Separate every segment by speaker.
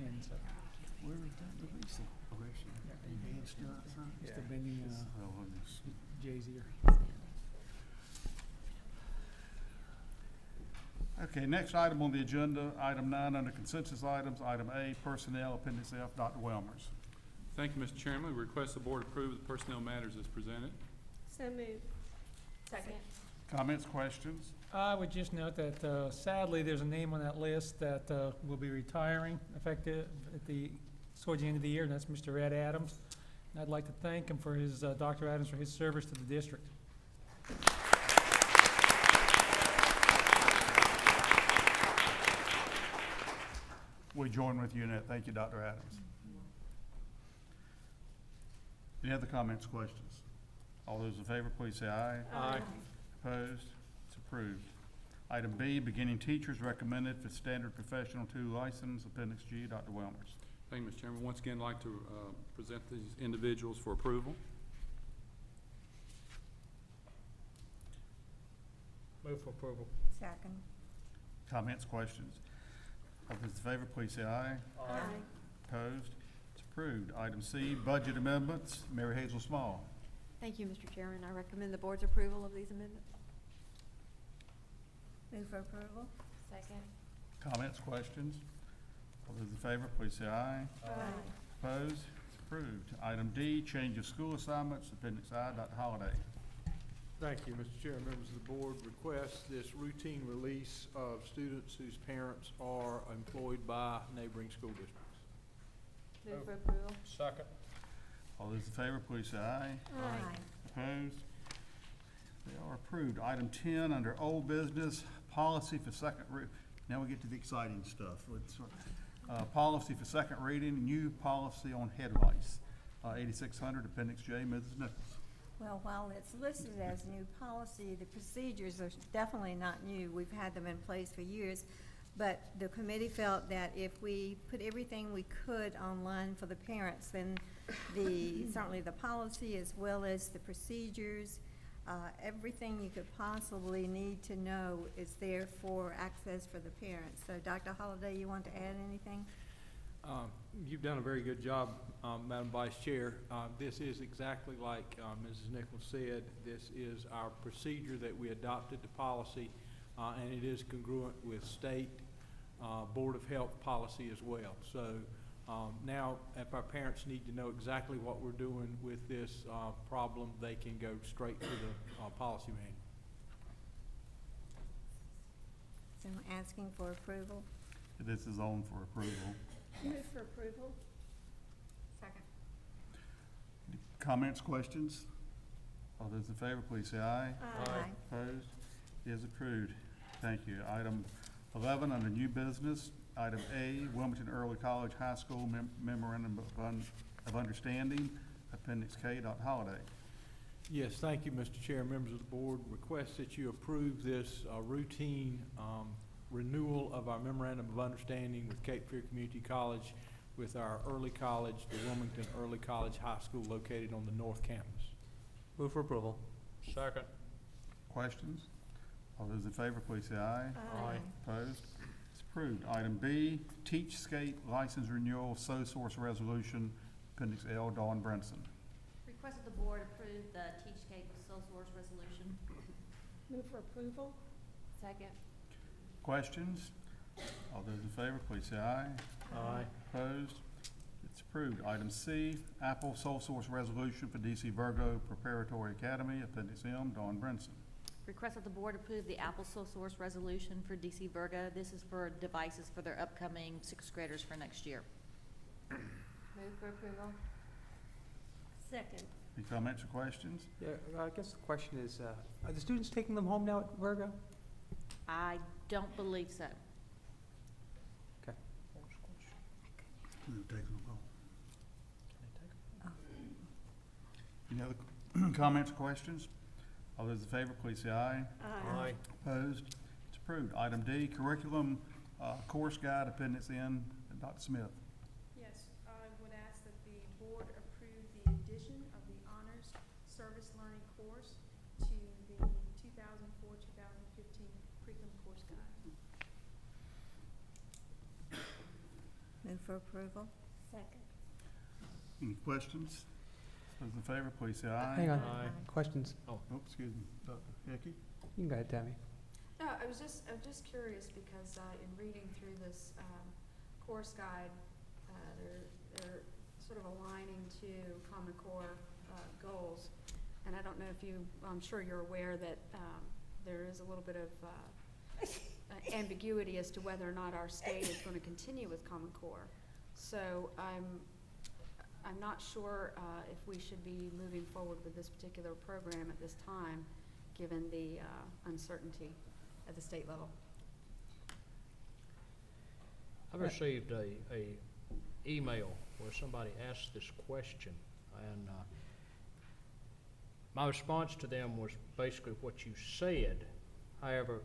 Speaker 1: And so,
Speaker 2: Where is that? The recent progression. The band still outside?
Speaker 1: just a bending,
Speaker 2: Oh, goodness.
Speaker 1: Jay's ear.
Speaker 2: Okay, next item on the agenda, item 9 under consensus items, item A, personnel, appendix F, Dr. Welmers.
Speaker 3: Thank you, Mr. Chairman. We request the board approve the personnel matters as presented.
Speaker 4: So moved. Second.
Speaker 2: Comments, questions?
Speaker 1: I would just note that sadly, there's a name on that list that will be retiring effective towards the end of the year, and that's Mr. Ed Adams. And I'd like to thank him for his, Dr. Adams, for his service to the district.
Speaker 2: We join with you in that. Thank you, Dr. Adams. Any other comments, questions? All those in favor, please say aye.
Speaker 4: Aye.
Speaker 2: Opposed? It's approved. Item B, beginning teachers recommended for standard professional 2 license, appendix G, Dr. Welmers.
Speaker 3: Thank you, Mr. Chairman. Once again, I'd like to present these individuals for approval.
Speaker 1: Move for approval.
Speaker 4: Second.
Speaker 2: Comments, questions? All those in favor, please say aye.
Speaker 4: Aye.
Speaker 2: Opposed? It's approved. Item C, budget amendments, Mary Hazel Small.
Speaker 5: Thank you, Mr. Chairman. I recommend the board's approval of these amendments.
Speaker 4: Move for approval. Second.
Speaker 2: Comments, questions? All those in favor, please say aye.
Speaker 4: Aye.
Speaker 2: Opposed? It's approved. Item D, change of school assignments, appendix I, Dr. Holliday.
Speaker 6: Thank you, Mr. Chair. Members of the board, request this routine release of students whose parents are employed by neighboring school districts.
Speaker 5: Move for approval.
Speaker 1: Second.
Speaker 2: All those in favor, please say aye.
Speaker 4: Aye.
Speaker 2: Opposed? They are approved. Item 10, under old business, policy for second now we get to the exciting stuff. Policy for second reading, new policy on head lice, 8600, appendix J, Mrs. Nichols.
Speaker 4: Well, while it's listed as new policy, the procedures are definitely not new. We've had them in place for years. But the committee felt that if we put everything we could online for the parents, then certainly the policy as well as the procedures, everything you could possibly need to know is there for access for the parents. So Dr. Holliday, you want to add anything?
Speaker 6: You've done a very good job, Madam Vice Chair. This is exactly like Mrs. Nichols said. This is our procedure that we adopted to policy, and it is congruent with state Board of Health policy as well. So now, if our parents need to know exactly what we're doing with this problem, they can go straight to the policy manual.
Speaker 4: So I'm asking for approval.
Speaker 2: This is on for approval.
Speaker 4: Move for approval.
Speaker 5: Second.
Speaker 2: Comments, questions? All those in favor, please say aye.
Speaker 4: Aye.
Speaker 2: Opposed? It is approved. Thank you. Item 11, under new business, item A, Wilmington Early College High School Memorandum of Understanding, appendix K, Dr. Holliday.
Speaker 6: Yes, thank you, Mr. Chair. Members of the board, request that you approve this routine renewal of our memorandum of understanding with Cape Fear Community College with our early college, the Wilmington Early College High School located on the north campus.
Speaker 1: Move for approval. Second.
Speaker 2: Questions? All those in favor, please say aye.
Speaker 4: Aye.
Speaker 2: Opposed? It's approved. Item B, Teachscape License Renewal Sole Source Resolution, appendix L, Dawn Brinson.
Speaker 7: Request that the board approve the Teachscape sole source resolution.
Speaker 4: Move for approval.
Speaker 5: Second.
Speaker 2: Questions? All those in favor, please say aye.
Speaker 1: Aye.
Speaker 2: Opposed? It's approved. Item C, Apple Sole Source Resolution for DC Virgo Preparatory Academy, appendix M, Dawn Brinson.
Speaker 7: Request that the board approve the Apple sole source resolution for DC Virgo. This is for devices for their upcoming 6th graders for next year.
Speaker 5: Move for approval.
Speaker 4: Second.
Speaker 2: Any comments or questions?
Speaker 8: Yeah, I guess the question is, are the students taking them home now at Virgo?
Speaker 7: I don't believe so.
Speaker 8: Okay.
Speaker 2: Any other comments or questions? All those in favor, please say aye.
Speaker 4: Aye.
Speaker 2: Opposed? It's approved. Item D, Curriculum Course Guide, appendix N, Dr. Smith.
Speaker 9: Yes, I would ask that the board approve the addition of the Honors Service Learning course to the 2004-2015 curriculum course guide.
Speaker 4: Move for approval.
Speaker 9: Second.
Speaker 2: Any questions? Those in favor, please say aye.
Speaker 8: Hang on,
Speaker 4: Aye.
Speaker 8: questions?
Speaker 2: Oh, excuse me, Dr. Hickey?
Speaker 8: You can go ahead, Tammy.
Speaker 9: No, I was just curious because in reading through this course guide, they're sort of aligning to Common Core goals. And I don't know if I'm sure you're aware that there is a little bit of ambiguity as to whether or not our state is going to continue with Common Core. So I'm not sure if we should be moving forward with this particular program at this time, given the uncertainty at the state level.
Speaker 10: I've received a email where somebody asked this question, and my response to them was basically what you said. However,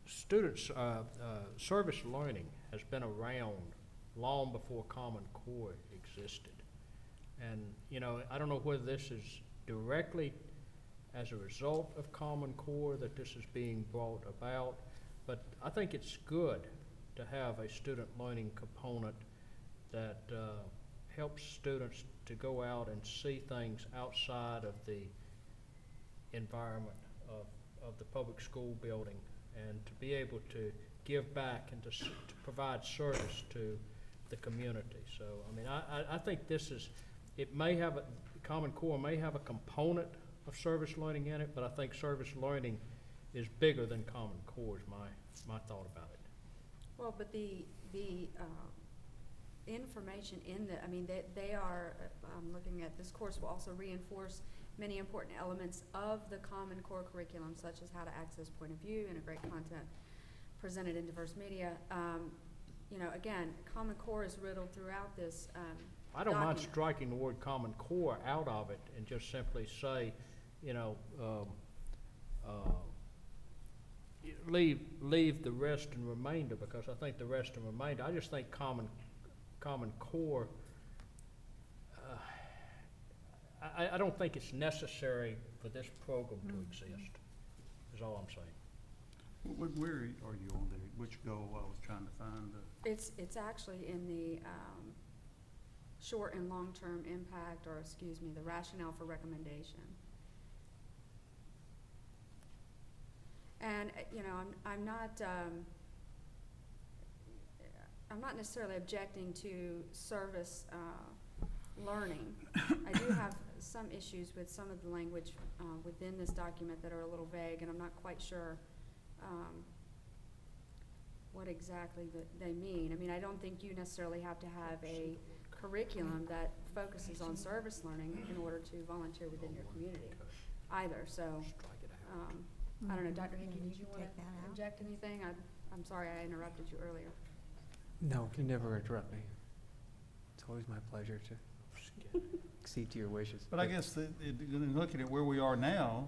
Speaker 10: students, service learning has been around long before Common Core existed. And, you know, I don't know whether this is directly as a result of Common Core that this is being brought about, but I think it's good to have a student learning component that helps students to go out and see things outside of the environment of the public school building, and to be able to give back and to provide service to the community. So, I mean, I think this is, it may have, Common Core may have a component of service learning in it, but I think service learning is bigger than Common Core is my thought about it.
Speaker 9: Well, but the information in the, I mean, they are, I'm looking at this course will also reinforce many important elements of the Common Core curriculum, such as how to access point of view, integrate content presented in diverse media. You know, again, Common Core is riddled throughout this
Speaker 10: I don't mind
Speaker 9: document.
Speaker 10: striking the word Common Core out of it and just simply say, you know, leave the rest and remainder, because I think the rest and remainder, I just think Common Core, I don't think it's necessary for this program to exist, is all I'm saying.
Speaker 2: Where are you on there? Which goal? I was trying to find the.
Speaker 9: It's actually in the short and long-term impact, or excuse me, the rationale for recommendation. And you know, I'm not necessarily objecting to service learning. I do have some issues with some of the language within this document that are a little vague, and I'm not quite sure what exactly they mean. I mean, I don't think you necessarily have to have a curriculum that focuses on service learning in order to volunteer within your community either. So, I don't know, Dr. Hickey, did you want
Speaker 4: Take
Speaker 9: to
Speaker 4: that out.
Speaker 9: inject anything? I'm sorry I interrupted you earlier.
Speaker 8: No, you never interrupt me. It's always my pleasure to accede to your wishes.
Speaker 2: But I guess looking at where we are now,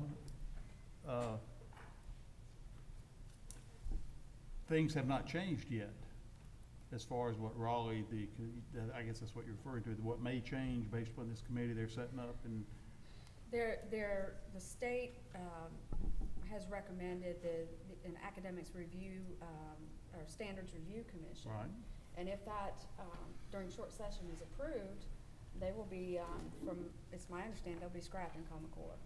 Speaker 2: things have not changed yet as far as what Raleigh, I guess that's what you're referring to, what may change based upon this committee they're setting up. And
Speaker 9: The state has recommended an academics review or standards review commission.
Speaker 2: right,
Speaker 9: And if that, during short session is approved, they will be, it's my understanding, they'll be scrapping Common Core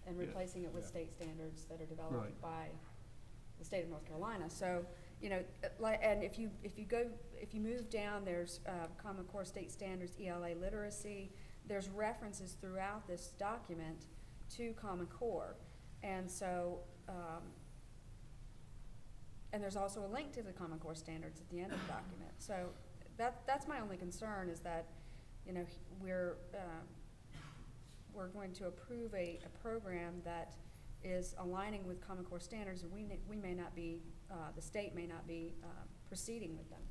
Speaker 9: and
Speaker 2: Yeah.
Speaker 9: replacing it with
Speaker 3: Yeah.
Speaker 9: state standards that are developed
Speaker 2: Right.
Speaker 9: by the state of North Carolina. So, you know, and if you move down, there's Common Core state standards, ELA literacy. There's references throughout this document to Common Core. And so, and there's also a link to the Common Core standards at the end of the document. So that's my only concern, is that, you know, we're going to approve a program that is aligning with Common Core standards, and we may not be, the state may not be proceeding with them.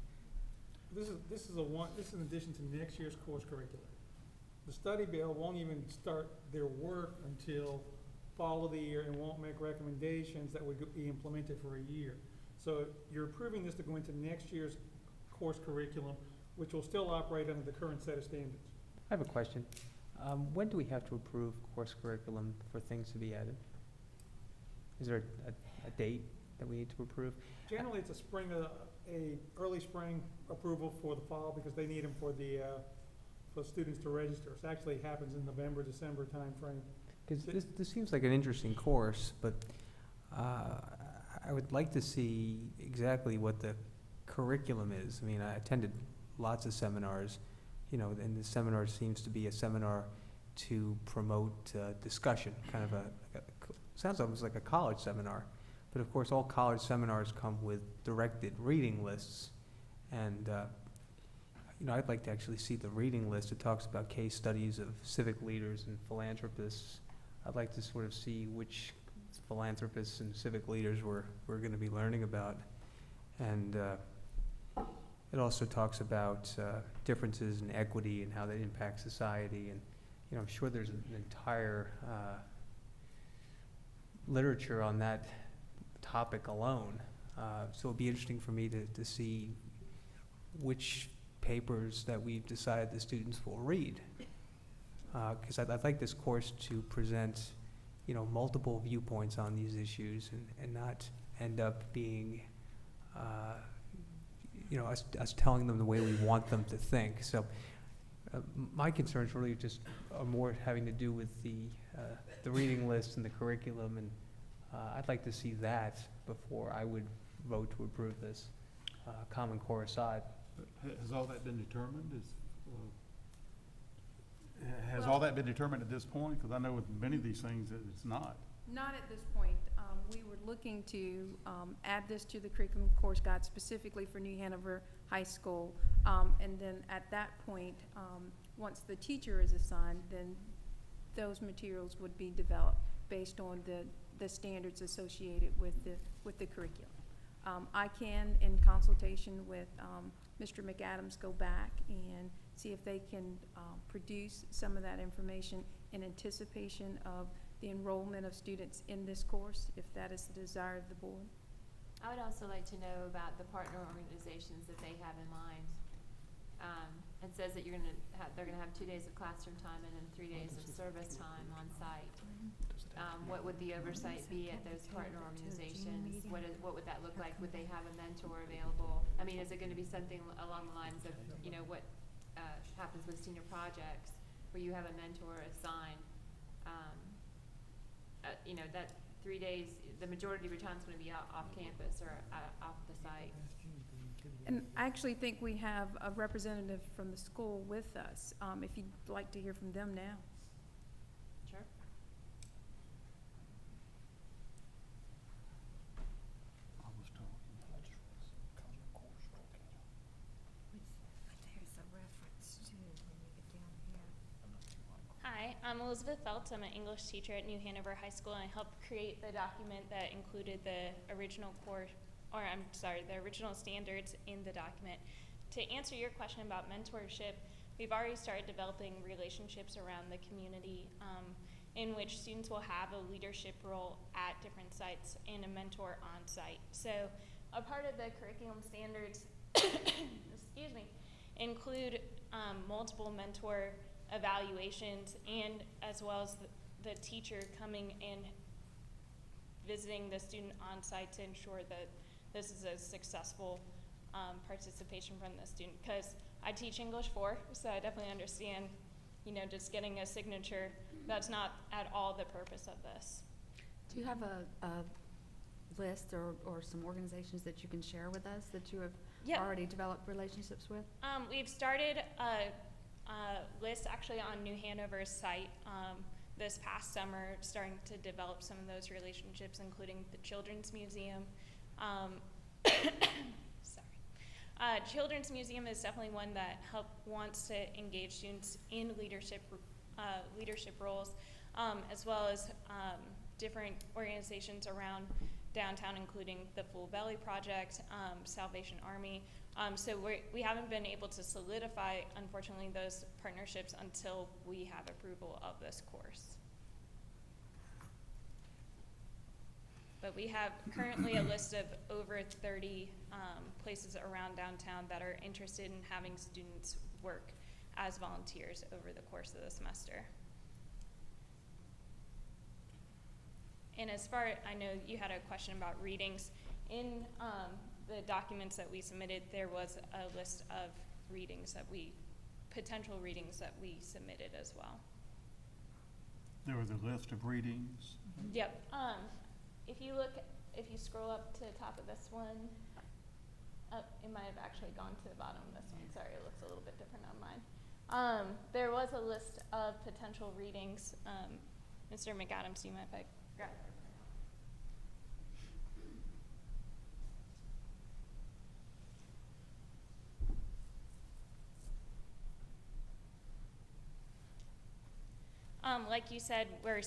Speaker 1: This is in addition to next year's course curriculum. The study bill won't even start their work until fall of the year and won't make recommendations that would be implemented for a year. So you're approving this to go into next year's course curriculum, which will still operate under the current set of standards.
Speaker 8: I have a question. When do we have to approve course curriculum for things to be added? Is there a date that we need to approve?
Speaker 1: Generally, it's a spring a early spring approval for the fall because they need them for students to register. It actually happens in November, December timeframe.
Speaker 8: Because this seems like an interesting course, but I would like to see exactly what the curriculum is. I mean, I attended lots of seminars, you know, and the seminar seems to be a seminar to promote discussion, kind of sounds almost like a college seminar. But of course, all college seminars come with directed reading lists. And, you know, I'd like to actually see the reading list. It talks about case studies of civic leaders and philanthropists. I'd like to sort of see which philanthropists and civic leaders we're going to be learning about. And it also talks about differences in equity and how that impacts society. And, you know, I'm sure there's an entire literature on that topic alone. So it'd be interesting for me to see which papers that we've decided the students will read. Because I'd like this course to present, you know, multiple viewpoints on these issues and not end up being, you know, us telling them the way we want them to think. So my concerns really just are more having to do with the reading list and the curriculum, and I'd like to see that before I would vote to approve this, Common Core aside.
Speaker 2: Has all that been determined? Has all that been determined at this point? Because I know with many of these things that it's not.
Speaker 9: Not at this point. We were looking to add this to the curriculum course guide specifically for New Hanover High School. And then at that point, once the teacher is assigned, then those materials would be developed based on the standards associated with the curriculum. I can, in consultation with Mr. McAdams, go back and see if they can produce some of that information in anticipation of the enrollment of students in this course, if that is the desire of the board.
Speaker 5: I would also like to know about the partner organizations that they have in mind. It says that they're gonna have 2 days of classroom time and then 3 days of service time on site. What would the oversight be at those partner organizations? What would that look like? Would they have a mentor available? I mean, is it gonna be something along the lines of, you know, what happens with senior projects, where you have a mentor assigned? You know, that 3 days, the majority of your time is going to be off campus or off the site.
Speaker 9: And I actually think we have a representative from the school with us, if you'd like to hear from them now.
Speaker 5: Sure.
Speaker 2: I was talking.
Speaker 4: There's a reference to when you get down here.
Speaker 11: Hi, I'm Elizabeth Feltz. I'm an English teacher at New Hanover High School, and I helped create the document that included the original the original standards in the document. To answer your question about mentorship, we've already started developing relationships around the community in which students will have a leadership role at different sites and a mentor on site. So a part of the curriculum standards excuse me, include multiple mentor evaluations, and as well as the teacher coming and visiting the student on site to ensure that this is a successful participation from the student. Because I teach English 4, so I definitely understand, you know, just getting a signature, that's not at all the purpose of this.
Speaker 9: Do you have a list or some organizations that you can share with us that you have already developed relationships with?
Speaker 11: We've started a list actually on New Hanover's site this past summer, starting to develop some of those relationships, including the Children's Museum. Children's Museum is definitely one that wants to engage students in leadership roles, as well as different organizations around downtown, including the Full Belly Project, Salvation Army. So we haven't been able to solidify, unfortunately, those partnerships until we have approval of this course. But we have currently a list of over 30 places around downtown that are interested in having students work as volunteers over the course of the semester. And as far as I know, you had a question about readings. In the documents that we submitted, there was a list of readings that potential readings that we submitted as well.
Speaker 2: There was a list of readings.
Speaker 11: Yep. If you scroll up to the top of this one, it might have actually gone to the bottom of this one. Sorry, it looks a little bit different on mine. There was a list of potential readings. Mr. McAdams, do you mind if I grab it? Like you said, we're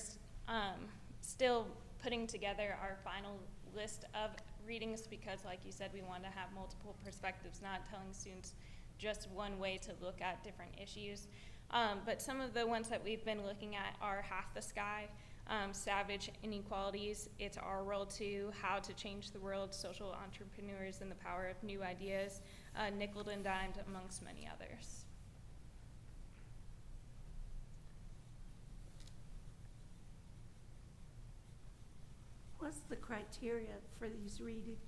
Speaker 11: still putting together our final list of readings because, like you said, we want to have multiple perspectives, not telling students just one way to look at different issues. But some of the ones that we've been looking at are Half the Sky, Savage Inequalities, It's Our World Too, How to Change the World, Social Entrepreneurs and the Power of New Ideas, Nickeled and Dimed, amongst many others.
Speaker 12: What's the criteria for these readings?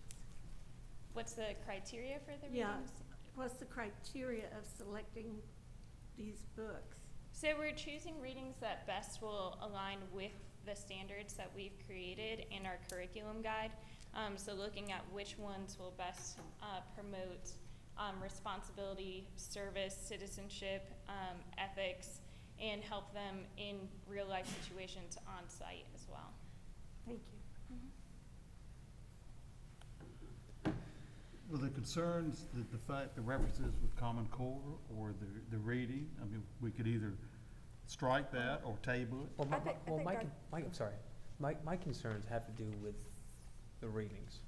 Speaker 11: What's the criteria for the
Speaker 12: Yeah.
Speaker 11: readings?
Speaker 12: What's the criteria of selecting these books?
Speaker 11: So we're choosing readings that best will align with the standards that we've created in our curriculum guide. So looking at which ones will best promote responsibility, service, citizenship, ethics, and help them in real life situations on site as well.
Speaker 12: Thank you.
Speaker 2: Were the concerns the fact, the references with Common Core or the reading? I mean, we could either strike that or table it.
Speaker 8: Well,
Speaker 4: I think
Speaker 8: I'm sorry. My concerns have to do with the readings.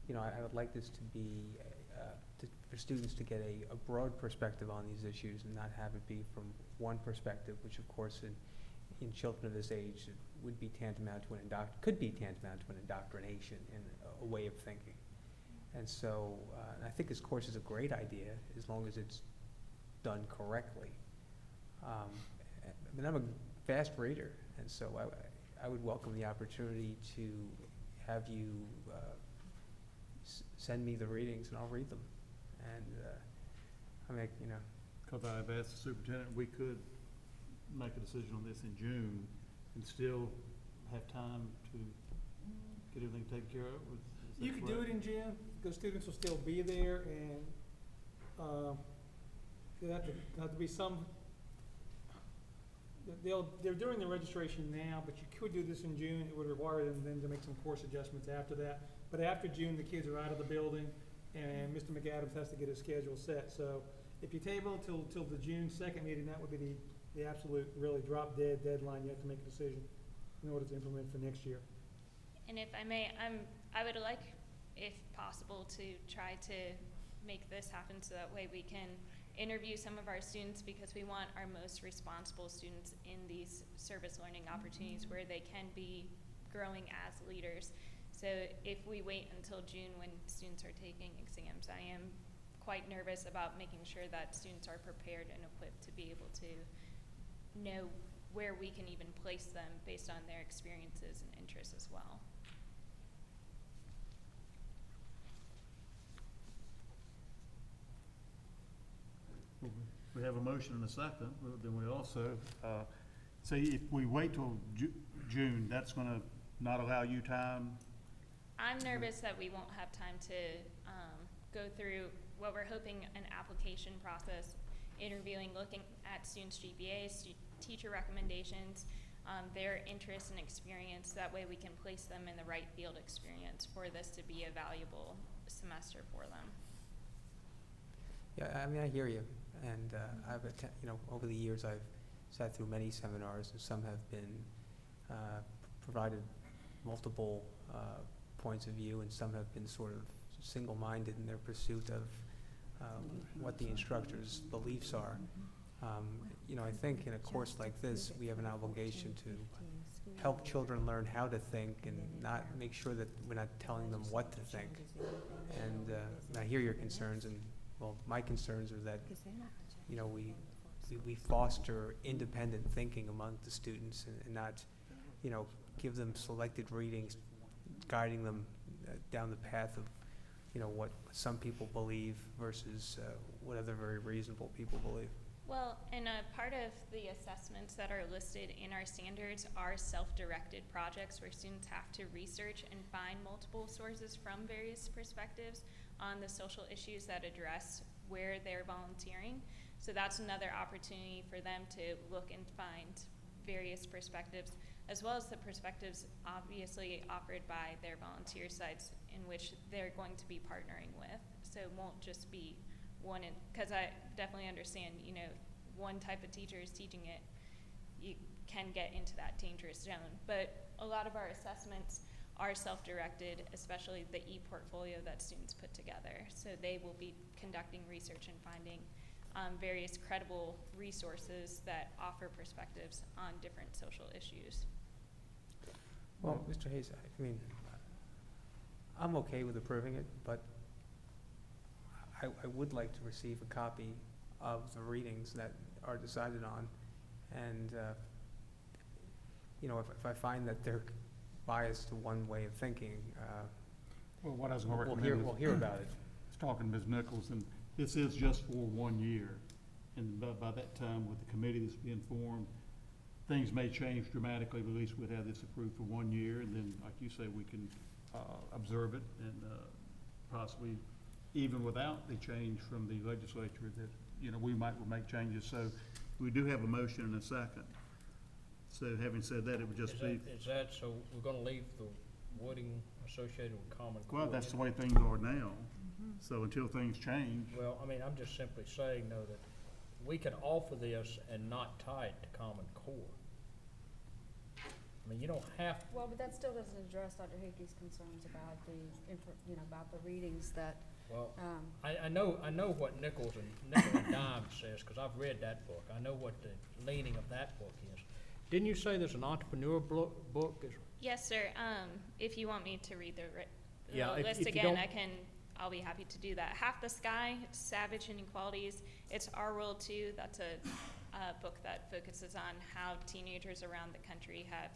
Speaker 8: You know, I would like this to be, for students to get a broad perspective on these issues and not have it be from one perspective, which of course in children of this age it would be tantamount to could be tantamount to an indoctrination in a way of thinking. And so I think this course is a great idea as long as it's done correctly. I mean, I'm a fast reader, and so I would welcome the opportunity to have you send me the readings and I'll read them. And I mean, you know.
Speaker 2: Because I've asked the superintendent, we could make a decision on this in June and still have time to get everything taken care of. Is that
Speaker 1: You could do
Speaker 2: correct?
Speaker 1: it in June, because students will still be there, and there'll have to be some, they're doing the registration now, but you could do this in June. It would require them then to make some course adjustments after that. But after June, the kids are out of the building, and Mr. McAdams has to get his schedule set. So if you table till the June 2nd meeting, that would be the absolute really drop dead deadline. You have to make a decision in order to implement for next year.
Speaker 11: And if I may, I would like, if possible, to try to make this happen so that way we can interview some of our students, because we want our most responsible students in these service learning opportunities where they can be growing as leaders. So if we wait until June when students are taking exams, I am quite nervous about making sure that students are prepared and equipped to be able to know where we can even place them based on their experiences and interests as well.
Speaker 2: We have a motion and a second, then we also, say if we wait till June, that's gonna not allow you time.
Speaker 11: I'm nervous that we won't have time to go through what we're hoping an application process, interviewing, looking at students' GPAs, teacher recommendations, their interest and experience. That way we can place them in the right field experience for this to be a valuable semester for them.
Speaker 8: Yeah, I mean, I hear you, and you know, over the years I've sat through many seminars, and some have been provided multiple points of view, and some have been sort of single-minded in their pursuit of what the instructor's beliefs are. You know, I think in a course like this, we have an obligation to help children learn how to think and not make sure that we're not telling them what to think. And I hear your concerns, and well, my concerns are that, you know, we foster independent thinking among the students and not, you know, give them selected readings, guiding them down the path of what some people believe versus what other very reasonable people believe.
Speaker 11: Well, and a part of the assessments that are listed in our standards are self-directed projects where students have to research and find multiple sources from various perspectives on the social issues that address where they're volunteering. So that's another opportunity for them to look and find various perspectives, as well as the perspectives obviously offered by their volunteer sites in which they're going to be partnering with. So it won't just be one, because I definitely understand, one type of teacher is teaching it, you can get into that dangerous zone. But a lot of our assessments are self-directed, especially the e-portfolio that students put together. So they will be conducting research and finding various credible resources that offer perspectives on different social issues.
Speaker 8: Well, Mr. Hayes, I mean, I'm okay with approving it, but I would like to receive a copy of the readings that are decided on. And, if I find that they're biased to one way of thinking,
Speaker 2: Well, what I was going to
Speaker 8: we'll
Speaker 2: recommend
Speaker 8: hear about it.
Speaker 2: I was talking to Ms. Nichols, and this is just for 1 year. And by that time, with the committee that's being formed, things may change dramatically, but at least we'd have this approved for 1 year, and then, like you say, we can observe it and possibly, even without the change from the legislature, that, we might make changes. So we do have a motion and a second. So having said that, it would just be,
Speaker 10: Is that, so we're gonna leave the wording associated with Common Core?
Speaker 2: well, that's the way things are now. So until things change,
Speaker 10: Well, I mean, I'm just simply saying, though, that we can offer this and not tie it to Common Core. I mean, you don't have,
Speaker 9: Well, but that still doesn't address Dr. Hickey's concerns about about the readings that,
Speaker 10: well, I know what Nickel and Dime says, because I've read that book. I know what the leaning of that book is. Didn't you say there's an entrepreneur book?
Speaker 11: Yes, sir. If you want me to read the
Speaker 10: Yeah, if
Speaker 11: list
Speaker 10: you
Speaker 11: again,
Speaker 10: don't-
Speaker 11: I'll be happy to do that. Half the Sky, Savage Inequalities. It's Our World Too. That's a book that focuses on how teenagers around the country have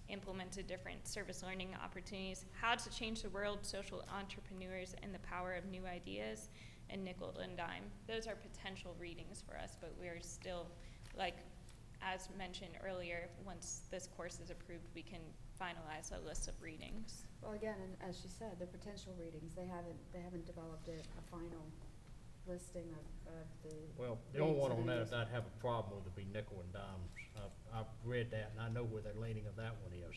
Speaker 11: implemented different service learning opportunities, How to Change the World, Social Entrepreneurs, and the Power of New Ideas, and Nickel and Dime. Those are potential readings for us, but we're still, as mentioned earlier, once this course is approved, we can finalize a list of readings.
Speaker 9: well, again, and as she said, the potential readings, they haven't developed a final listing of the.
Speaker 10: Well, the only one on that
Speaker 9: readings.
Speaker 10: I'd have a problem with would be Nickel and Dimes. I've read that, and I know where their leaning of that one is.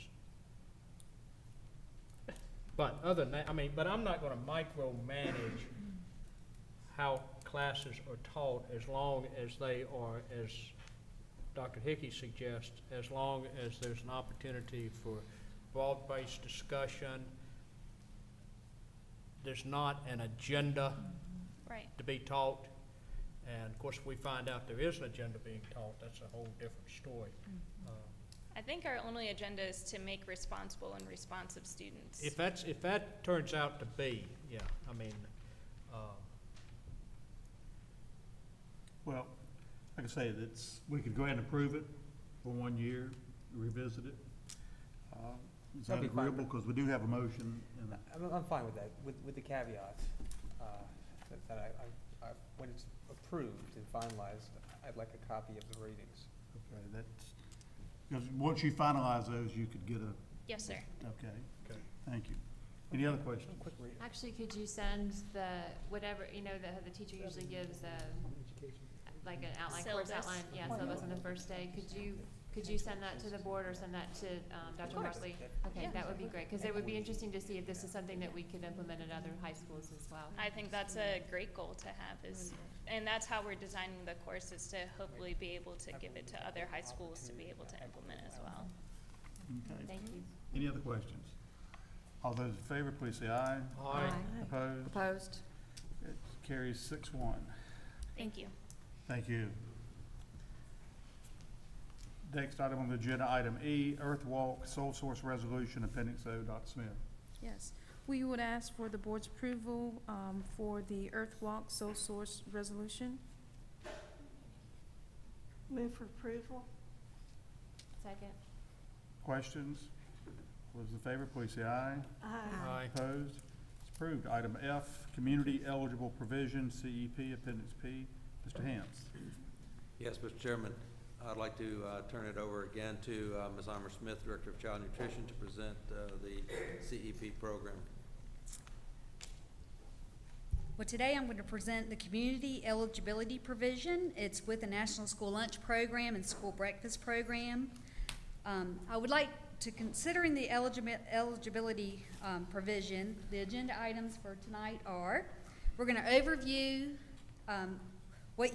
Speaker 10: But other than that, but I'm not gonna micromanage how classes are taught as long as they are, as Dr. Hickey suggests, as long as there's an opportunity for broad-based discussion. There's not an agenda
Speaker 11: Right.
Speaker 10: to be taught. And of course, if we find out there is an agenda being taught, that's a whole different story.
Speaker 11: I think our only agenda is to make responsible and responsive students.
Speaker 10: If that turns out to be, yeah,
Speaker 2: well, like I say, we could go ahead and approve it for 1 year, revisit it. Is that
Speaker 8: That'd be fine.
Speaker 2: agreeable? Because we do have a motion, and
Speaker 8: I'm fine with that, with the caveat that I, when it's approved and finalized, I'd like a copy of the readings.
Speaker 2: okay, that's, because once you finalize those, you could get a,
Speaker 11: Yes, sir.
Speaker 2: okay,
Speaker 10: Okay.
Speaker 2: thank you. Any other questions?
Speaker 8: Quick read.
Speaker 5: Actually, could you send whatever, the teacher usually gives, like an outline, course
Speaker 11: Syllabus.
Speaker 5: outline, syllabus on the first day. Could you send that to the board or send that to, Dr.
Speaker 11: course.
Speaker 5: Hartley? Okay, that would be great, because it would be interesting to see if this is something that we could implement at other high schools as well.
Speaker 11: I think that's a great goal to have and that's how we're designing the course, is to hopefully be able to give it to other high schools to be able to implement as well.
Speaker 2: Okay.
Speaker 5: Thank you.
Speaker 2: Any other questions? All those in favor, please say aye.
Speaker 10: Aye.
Speaker 2: Opposed?
Speaker 9: Opposed?
Speaker 2: It carries 6-1.
Speaker 11: Thank you.
Speaker 2: Thank you. Next item on the agenda, item E, Earth Walk Sole Source Resolution, Appendix O. Dr. Smith.
Speaker 13: Yes, we would ask for the board's approval for the Earth Walk Sole Source Resolution.
Speaker 12: Move for approval.
Speaker 5: Second.
Speaker 2: Questions? All those in favor, please say aye.
Speaker 12: Aye.
Speaker 10: Aye.
Speaker 2: Opposed? It's Approved. Item F, community eligible provision, CEP, Appendix P. Mr. Hance.
Speaker 14: Yes, Mr. Chairman, I'd like to turn it over again to Ms. Eimer Smith, Director of Child Nutrition, to present the CEP program.
Speaker 15: Well, today I'm going to present the community eligibility provision. It's with the National School Lunch Program and School Breakfast Program. I would like to, considering the eligibility provision, the agenda items for tonight are, we're going to overview what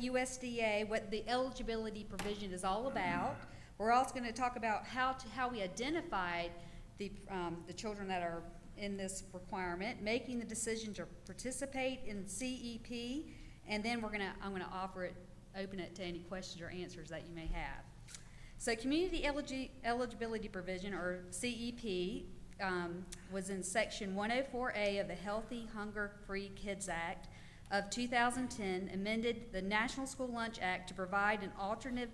Speaker 15: the eligibility provision is all about. We're also going to talk about how we identified the children that are in this requirement, making the decision to participate in CEP, and then I'm going to open it to any questions or answers that you may have. So community eligibility provision, or CEP, was in Section 104A of the Healthy Hunger Free Kids Act of 2010, amended the National School Lunch Act to provide an alternative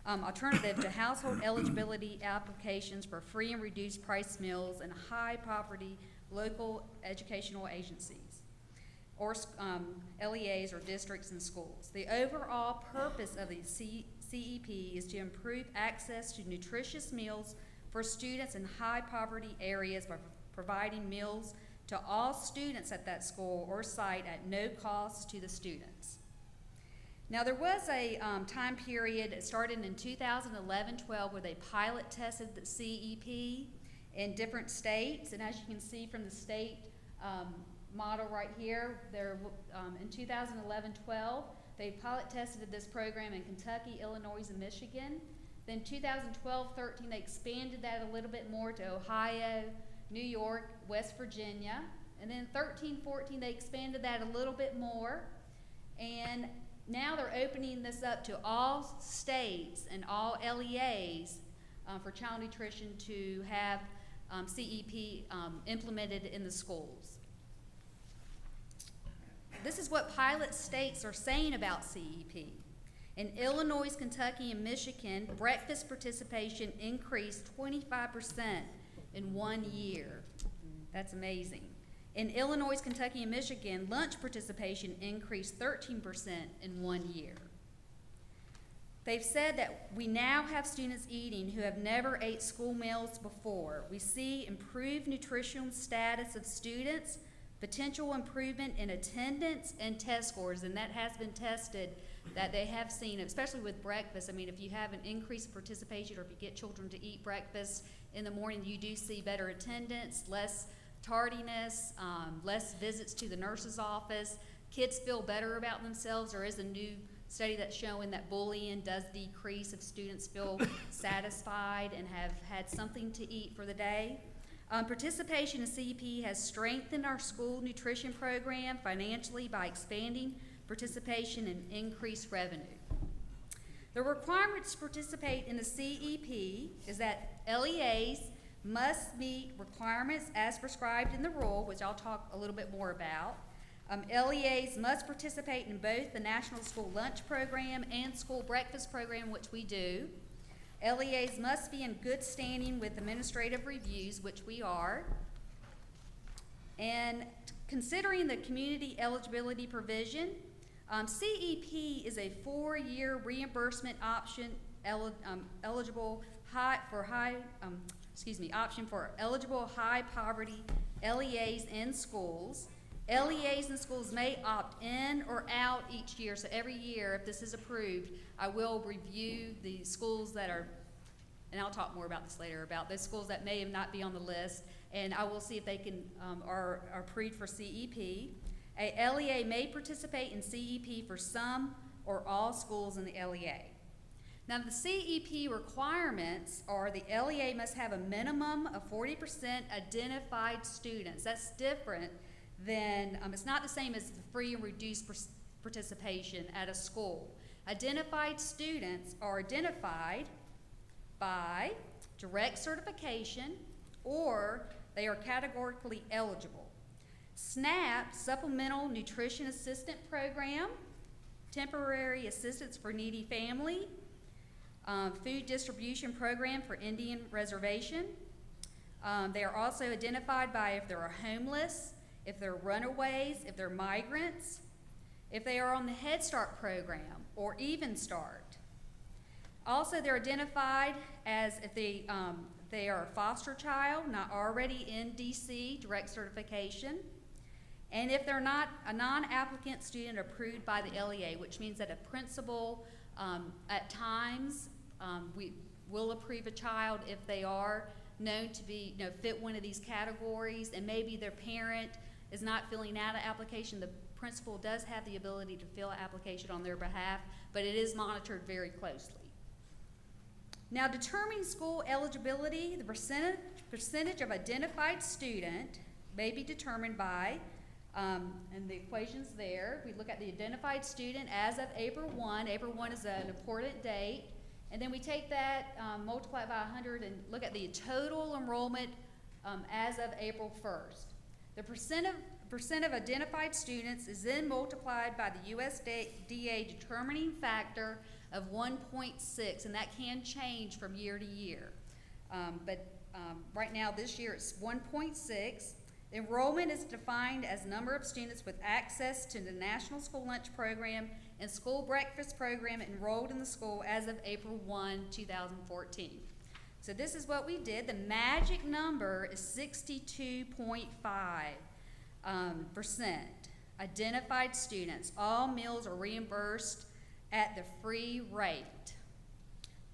Speaker 15: to household eligibility applications for free and reduced price meals in high poverty local educational agencies, or LEAs, or districts and schools. The overall purpose of the CEP is to improve access to nutritious meals for students in high poverty areas by providing meals to all students at that school or site at no cost to the students. Now, there was a time period, it started in 2011-12, where they pilot tested the CEP in different states, and as you can see from the state model right here, in 2011-12, they pilot tested this program in Kentucky, Illinois, and Michigan. Then 2012-13, they expanded that a little bit more to Ohio, New York, West Virginia. And then 13-14, they expanded that a little bit more. And now they're opening this up to all states and all LEAs for child nutrition to have CEP implemented in the schools. This is what pilot states are saying about CEP. In Illinois, Kentucky, and Michigan, breakfast participation increased 25% in 1 year. That's amazing. In Illinois, Kentucky, and Michigan, lunch participation increased 13% in 1 year. They've said that we now have students eating who have never ate school meals before. We see improved nutritional status of students, potential improvement in attendance and test scores, and that has been tested, that they have seen, especially with breakfast. I mean, if you have an increased participation, or if you get children to eat breakfast in the morning, you do see better attendance, less tardiness, less visits to the nurse's office. Kids feel better about themselves. There is a new study that's showing that bullying does decrease if students feel satisfied and have had something to eat for the day. Participation in CEP has strengthened our school nutrition program financially by expanding participation and increased revenue. The requirements to participate in the CEP is that LEAs must meet requirements as prescribed in the rule, which I'll talk a little bit more about. LEAs must participate in both the National School Lunch Program and School Breakfast Program, which we do. LEAs must be in good standing with administrative reviews, which we are. And considering the community eligibility provision, CEP is a 4-year reimbursement option option for eligible high poverty LEAs in schools. LEAs in schools may opt in or out each year. So every year, if this is approved, I will review the schools that are, and I'll talk more about this later, about those schools that may not be on the list, and I will see if they can are approved for CEP. A LEA may participate in CEP for some or all schools in the LEA. Now, the CEP requirements are the LEA must have a minimum of 40% identified students. That's different than, it's not the same as the free and reduced participation at a school. Identified students are identified by direct certification, or they are categorically eligible. SNAP, Supplemental Nutrition Assistant Program, Temporary Assistance for Needy Family, Food Distribution Program for Indian Reservation. They are also identified by if they're homeless, if they're runaways, if they're migrants, if they are on the Head Start program or Even Start. Also, they're identified as if they are a foster child, not already in DC, direct certification, and if they're not a non-applicant student approved by the LEA, which means that a principal, at times, we will approve a child if they are known to be, fit one of these categories, and maybe their parent is not filling out an application. The principal does have the ability to fill an application on their behalf, but it is monitored very closely. Now, determining school eligibility, the percentage of identified student may be determined by, and the equation's there. We look at the identified student as of April 1. April 1 is an important date. And then we take that, multiply it by 100, and look at the total enrollment as of April 1st. The percent of identified students is then multiplied by the USDA determining factor of 1.6, and that can change from year to year. Right now, this year, it's 1.6. Enrollment is defined as number of students with access to the National School Lunch Program and School Breakfast Program enrolled in the school as of April 1, 2014. So this is what we did. The magic number is 62.5% identified students. All meals are reimbursed at the free rate.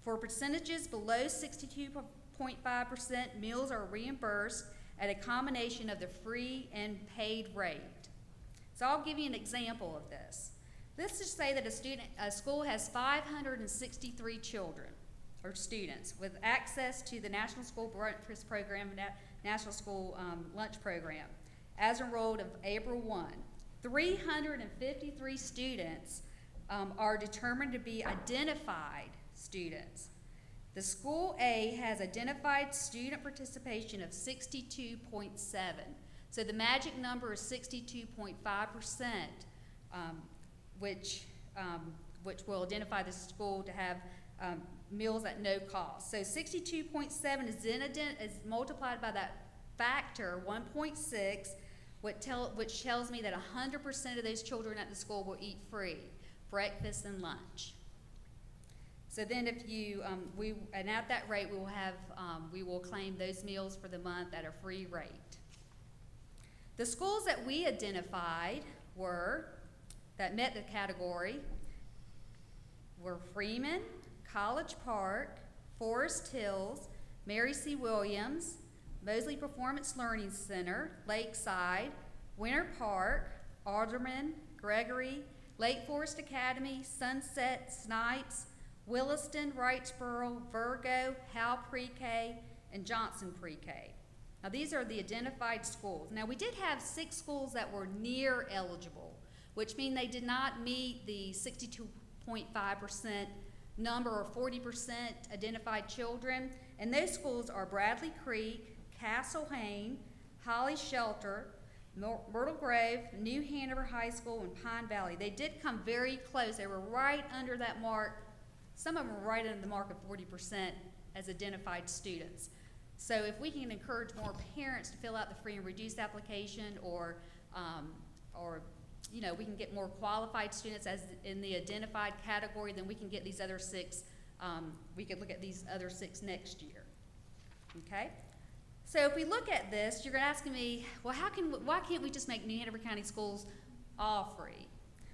Speaker 15: For percentages below 62.5%, meals are reimbursed at a combination of the free and paid rate. So I'll give you an example of this. Let's just say that a school has 563 children or students with access to the National School Breakfast Program and National School Lunch Program as enrolled of April 1. 353 students are determined to be identified students. The School A has identified student participation of 62.7. So the magic number is 62.5%, which will identify the school to have meals at no cost. So 62.7 is multiplied by that factor, 1.6, which tells me that 100% of those children at the school will eat free, breakfast and lunch. So then if you, and at that rate, we will have, we will claim those meals for the month at a free rate. The schools that we identified that met the category were Freeman, College Park, Forest Hills, Mary C. Williams, Mosley Performance Learning Center, Lakeside, Winter Park, Alderman, Gregory, Lake Forest Academy, Sunset, Snipes, Williston, Wrightsboro, Virgo, Howell Pre-K, and Johnson Pre-K. Now these are the identified schools. Now we did have 6 schools that were near eligible, which means they did not meet the 62.5% number or 40% identified children. And those schools are Bradley Creek, Castle Hayne, Holly Shelter, Myrtle Grove, New Hanover High School, and Pine Valley. They did come very close. They were right under that mark. Some of them were right under the mark of 40% as identified students. So if we can encourage more parents to fill out the free and reduced application, or we can get more qualified students as in the identified category, then we can get these other 6. We could look at these other 6 next year. Okay. So if we look at this, you're asking me, well, why can't we just make New Hanover County Schools all free?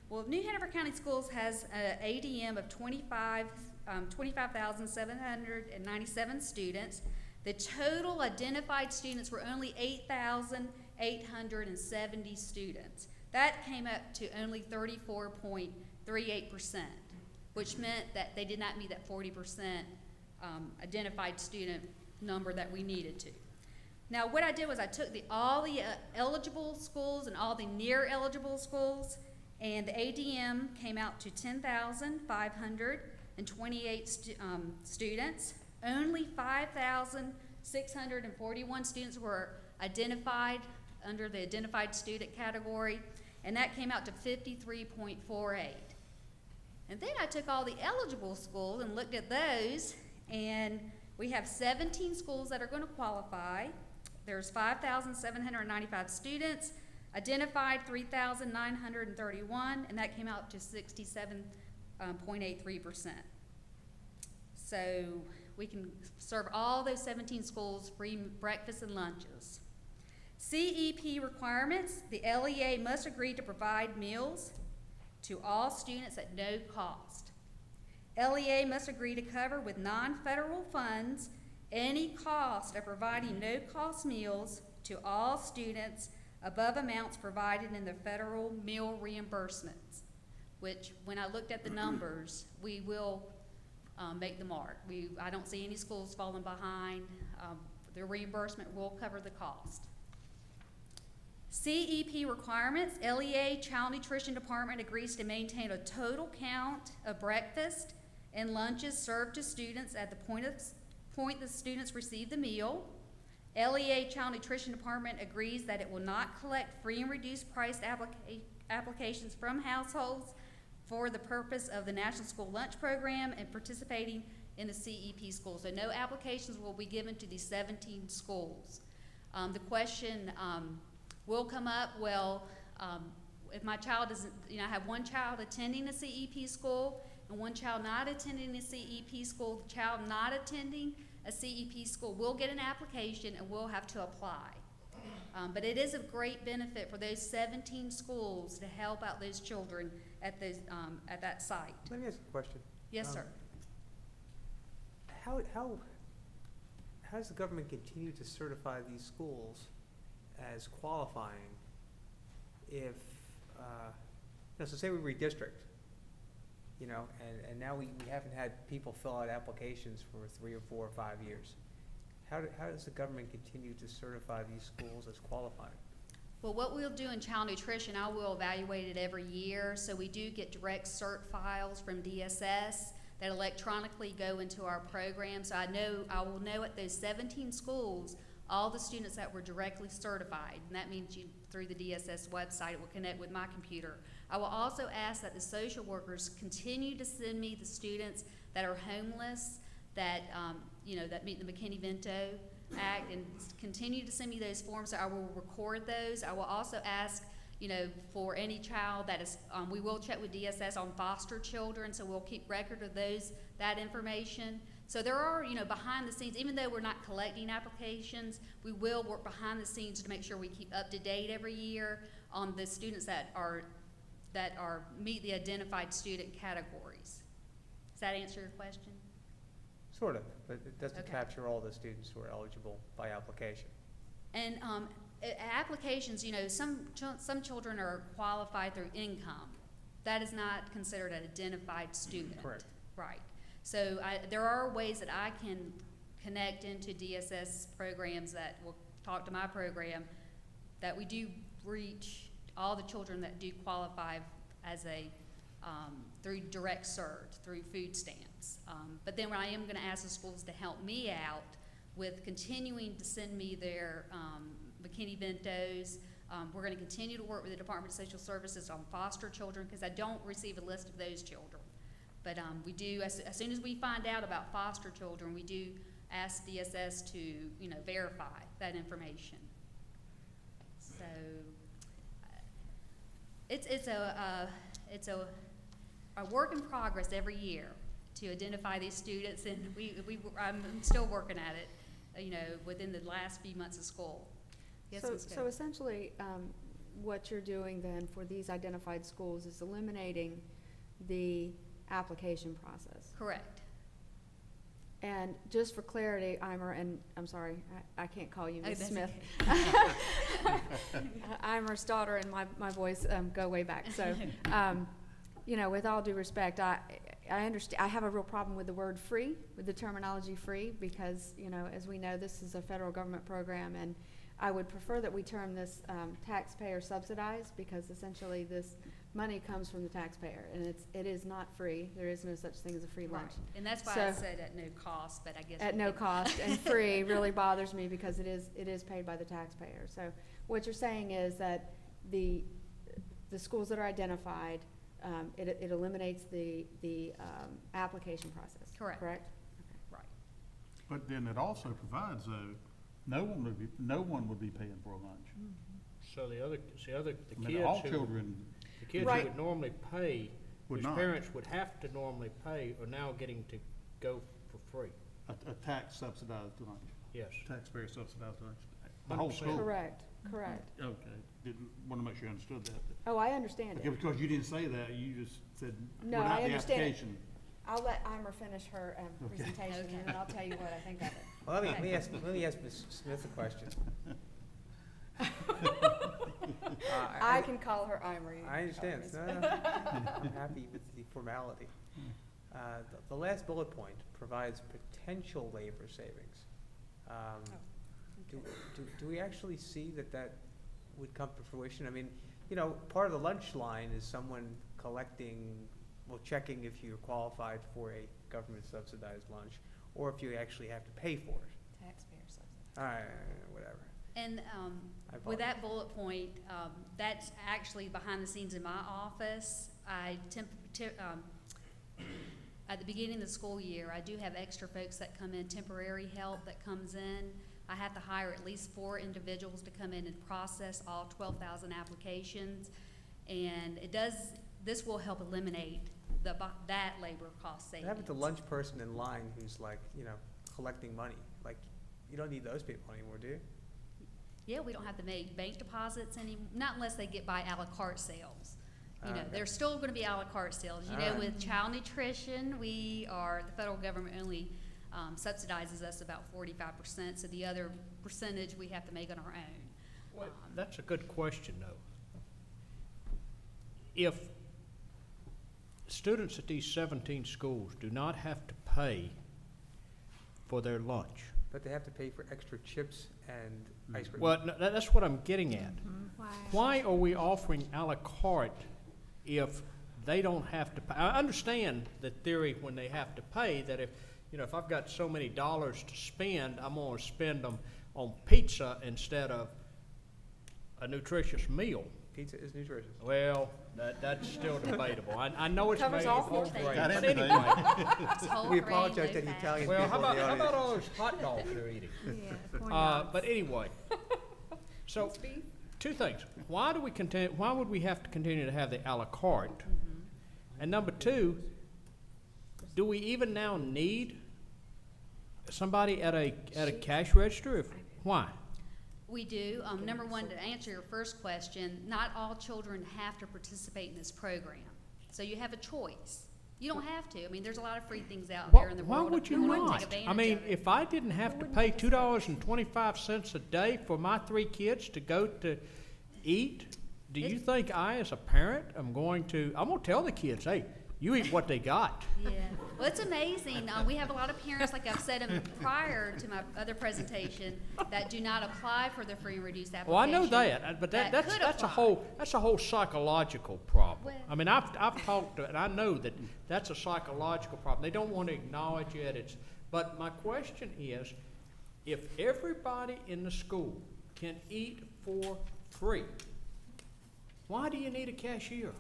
Speaker 15: Well, New Hanover County Schools has an ADM of 25,797 students. The total identified students were only 8,870 students. That came up to only 34.38%, which meant that they did not meet that 40% identified student number that we needed to. Now, what I did was I took all the eligible schools and all the near eligible schools, and the ADM came out to 10,528 students. Only 5,641 students were identified under the identified student category, and that came out to 53.48. And then I took all the eligible schools and looked at those, and we have 17 schools that are going to qualify. There's 5,795 students. Identified 3,931, and that came out to 67.83%. So we can serve all those 17 schools free breakfast and lunches. CEP requirements: the LEA must agree to provide meals to all students at no cost. LEA must agree to cover with non-federal funds any cost of providing no-cost meals to all students above amounts provided in the federal meal reimbursements, which, when I looked at the numbers, we will make the mark. I don't see any schools falling behind. The reimbursement will cover the cost. CEP requirements: LEA Child Nutrition Department agrees to maintain a total count of breakfast and lunches served to students at the point the students receive the meal. LEA Child Nutrition Department agrees that it will not collect free and reduced price applications from households for the purpose of the National School Lunch Program and participating in the CEP schools. So no applications will be given to these 17 schools. The question will come up, well, if my child isn't, I have one child attending a CEP school and one child not attending a CEP school, the child not attending a CEP school will get an application and will have to apply. But it is of great benefit for those 17 schools to help out those children at that site.
Speaker 8: Let me ask a question.
Speaker 15: Yes, sir.
Speaker 8: How does the government continue to certify these schools as qualifying if, so say we redistrict, and now we haven't had people fill out applications for 3 or 4 or 5 years. How does the government continue to certify these schools as qualifying?
Speaker 15: Well, what we'll do in child nutrition, I will evaluate it every year. So we do get direct cert files from DSS that electronically go into our program. So I will know at those 17 schools all the students that were directly certified, and that means through the DSS website, it will connect with my computer. I will also ask that the social workers continue to send me the students that are homeless, that that meet the McKinney-Vento Act, and continue to send me those forms. So I will record those. I will also ask, for any child that is, we will check with DSS on foster children, so we'll keep record of that information. So there are, behind the scenes, even though we're not collecting applications, we will work behind the scenes to make sure we keep up to date every year on the students that meet the identified student categories. Does that answer your question?
Speaker 8: Sort of, but it doesn't
Speaker 15: Okay.
Speaker 8: capture all the students who are eligible by application.
Speaker 15: And applications, some children are qualified through income. That is not considered an identified student.
Speaker 8: Correct.
Speaker 15: Right. So there are ways that I can connect into DSS programs that will talk to my program, that we do reach all the children that do qualify as through direct cert, through food stamps. But then I am going to ask the schools to help me out with continuing to send me their McKinney-Ventos. We're going to continue to work with the Department of Social Services on foster children, because I don't receive a list of those children. But we do, as soon as we find out about foster children, we do ask DSS to, verify that information. So it's a work in progress every year to identify these students, and I'm still working at it, within the last few months of school. Yes, Ms.
Speaker 9: So
Speaker 15: Coe?
Speaker 9: essentially, what you're doing then for these identified schools is eliminating the application process.
Speaker 15: Correct.
Speaker 9: And just for clarity, Eimer, and I'm sorry, I can't call you
Speaker 15: Oh,
Speaker 9: Ms.
Speaker 15: that's
Speaker 9: Smith.
Speaker 15: okay.
Speaker 9: Eimer's daughter and my voice go way back. So, with all due respect, I understand. I have a real problem with the word "free," with the terminology "free," because as we know, this is a federal government program, and I would prefer that we term this taxpayer subsidized, because essentially this money comes from the taxpayer, and it is not free. There is no such thing as a free lunch.
Speaker 15: Right. And that's why I said at no cost, but I guess.
Speaker 9: At no cost, and free really bothers me because it is paid by the taxpayer. So what you're saying is that the schools that are identified, it eliminates the application process.
Speaker 15: Correct.
Speaker 9: Correct?
Speaker 15: Right.
Speaker 2: But then it also provides, though, no one would be paying for a lunch.
Speaker 10: So the
Speaker 2: I mean,
Speaker 10: kids
Speaker 2: all
Speaker 10: who,
Speaker 2: children
Speaker 10: the kids who
Speaker 9: Right.
Speaker 10: would normally pay,
Speaker 2: would
Speaker 10: whose
Speaker 2: not.
Speaker 10: parents would have to normally pay, are now getting to go for free.
Speaker 2: A tax subsidized lunch,
Speaker 10: Yes.
Speaker 2: taxpayer subsidized lunch. The whole
Speaker 10: 100%.
Speaker 2: school.
Speaker 9: Correct, correct.
Speaker 2: Okay, didn't, want to make sure you understood that.
Speaker 9: Oh, I understand
Speaker 2: Okay,
Speaker 9: it.
Speaker 2: because you didn't say that, you just said,
Speaker 9: No,
Speaker 2: without
Speaker 9: I
Speaker 2: the
Speaker 9: understand it.
Speaker 2: application.
Speaker 9: I'll let Eimer finish her presentation, and then I'll tell you what I think of it.
Speaker 8: Well, let me ask Ms. Smith a question.
Speaker 9: I can call her Eimer. you
Speaker 8: I
Speaker 9: can call her
Speaker 8: understand.
Speaker 9: Miss-
Speaker 8: No, no. I'm happy with the formality. The last bullet point provides potential labor savings. Do we actually see that would come to fruition? I mean, you know, part of the lunch line is someone checking if you're qualified for a government subsidized lunch, or if you actually have to pay for it.
Speaker 15: Taxpayer subsidy.
Speaker 8: Whatever.
Speaker 15: And
Speaker 8: I
Speaker 15: with
Speaker 8: apologize.
Speaker 15: that bullet point, that's actually behind the scenes in my office. At the beginning of the school year, I do have extra folks that come in, temporary help that comes in. I have to hire at least 4 individuals to come in and process all 12,000 applications. And this will help eliminate that labor cost
Speaker 8: What
Speaker 15: savings.
Speaker 8: happened to lunch person in line who's like, you know, collecting money? Like, you don't need those people anymore, do you?
Speaker 15: Yeah, we don't have to make bank deposits not unless they get by a la carte sales. You know,
Speaker 8: Okay.
Speaker 15: there's still gonna be a la carte sales. You
Speaker 8: All
Speaker 15: know,
Speaker 8: right.
Speaker 15: with child nutrition, the federal government only subsidizes us about 45%, so the other percentage we have to make on our own.
Speaker 10: Well, that's a good question, though. If students at these 17 schools do not have to pay for their lunch,
Speaker 8: But they have to pay for extra chips and ice cream.
Speaker 10: well, no, that's what I'm getting at.
Speaker 4: Wow.
Speaker 10: Why are we offering à la carte if they don't have to pay? I understand the theory when they have to pay, that if I've got so many dollars to spend, I'm gonna spend them on pizza instead of a nutritious meal.
Speaker 8: Pizza is nutritious.
Speaker 10: Well, that's still debatable. I know it's
Speaker 9: Covers
Speaker 10: made
Speaker 9: all
Speaker 10: of whole
Speaker 9: four
Speaker 10: grain,
Speaker 2: Got
Speaker 10: but
Speaker 2: everything.
Speaker 10: anyway.
Speaker 15: It's whole
Speaker 8: We
Speaker 15: grain,
Speaker 8: apologize
Speaker 15: no
Speaker 8: to the
Speaker 15: fat.
Speaker 8: Italian
Speaker 10: Well,
Speaker 8: people
Speaker 10: how
Speaker 8: in the
Speaker 10: about
Speaker 8: audience.
Speaker 10: all those hot dogs they're eating?
Speaker 4: Yeah, corn dogs.
Speaker 10: But anyway, so, two things. Why would we have to continue to have the à la carte? And number two, do we even now need somebody at a cash register? Why?
Speaker 15: We do. Number one, to answer your first question, not all children have to participate in this program. So you have a choice. You don't have to. I mean, there's a lot of free things out there in the
Speaker 10: Why
Speaker 15: world.
Speaker 10: would
Speaker 15: if
Speaker 10: you
Speaker 15: wanna
Speaker 10: not?
Speaker 15: take advantage
Speaker 10: I mean,
Speaker 15: of it.
Speaker 10: if I didn't have to pay $2.25 a day for my 3 kids to go to eat, do you think I, as a parent, I'm gonna tell the kids, hey, you eat what they got.
Speaker 15: Yeah, well, it's amazing. We have a lot of parents, like I've said prior to my other presentation, that do not apply for the free and reduced application.
Speaker 10: Well, I know that, but
Speaker 15: that
Speaker 10: that's
Speaker 15: could
Speaker 10: a
Speaker 15: apply.
Speaker 10: whole psychological problem.
Speaker 15: Well-
Speaker 10: I mean, I've talked to, and I know that that's a psychological problem. They don't want to acknowledge it. But my question is, if everybody in the school can eat for free, why do you need a cashier?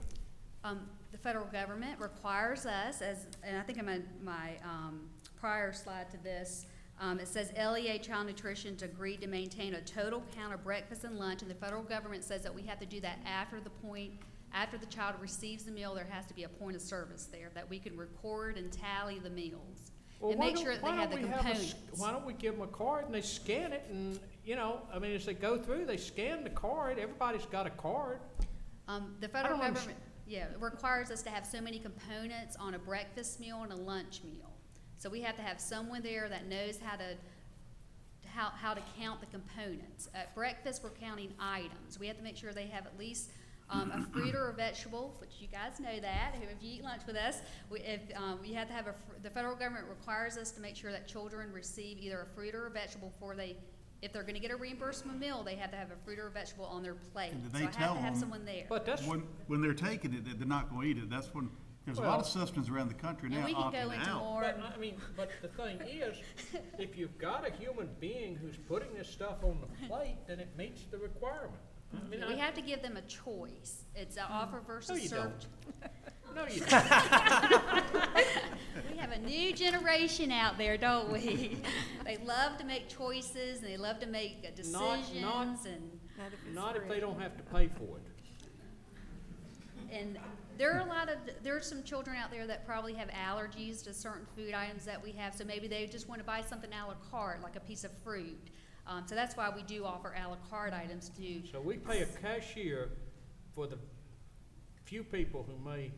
Speaker 15: The federal government requires us, and I think in my prior slide to this, it says LEA Child Nutrition's agreed to maintain a total count of breakfast and lunch, and the federal government says that we have to do that after the child receives the meal. There has to be a point of service there that we can record and tally the meals
Speaker 10: Well,
Speaker 15: and make sure that they have the components.
Speaker 10: Why don't we give them a card and they scan it and, as they go through, they scan the card. Everybody's got a card.
Speaker 15: The federal
Speaker 10: don't
Speaker 15: government, it requires us to have so many components on a breakfast meal and a lunch meal. So we have to have someone there that knows how to count the components. At breakfast, we're counting items. We have to make sure they have at least a fruit or a vegetable, which you guys know that, if you eat lunch with us. You have to have the federal government requires us to make sure that children receive either a fruit or a vegetable if they're gonna get a reimbursement meal, they have to have a fruit or a vegetable on their plate.
Speaker 2: And do
Speaker 15: So
Speaker 2: they
Speaker 15: I have
Speaker 2: tell
Speaker 15: to have
Speaker 2: them-
Speaker 15: someone there.
Speaker 10: But that's,
Speaker 2: When they're taking it, that they're not gonna eat it, that's when, there's a lot of systems around the country
Speaker 15: And
Speaker 2: now
Speaker 15: we can go
Speaker 2: opting
Speaker 15: into
Speaker 2: out.
Speaker 15: more.
Speaker 10: but the thing is, if you've got a human being who's putting this stuff on the plate, then it meets the requirement.
Speaker 15: We have to give them a choice. It's an offer versus
Speaker 10: you
Speaker 15: search.
Speaker 10: No, you don't.
Speaker 15: We have a new generation out there, don't we? They love to make choices and they love to make decisions and.
Speaker 10: Not if they don't have to pay for it.
Speaker 15: And there are some children out there that probably have allergies to certain food items that we have, so maybe they just want to buy something a la carte, like a piece of fruit. So that's why we do offer a la carte items too.
Speaker 10: So we pay a cashier for the few people who may,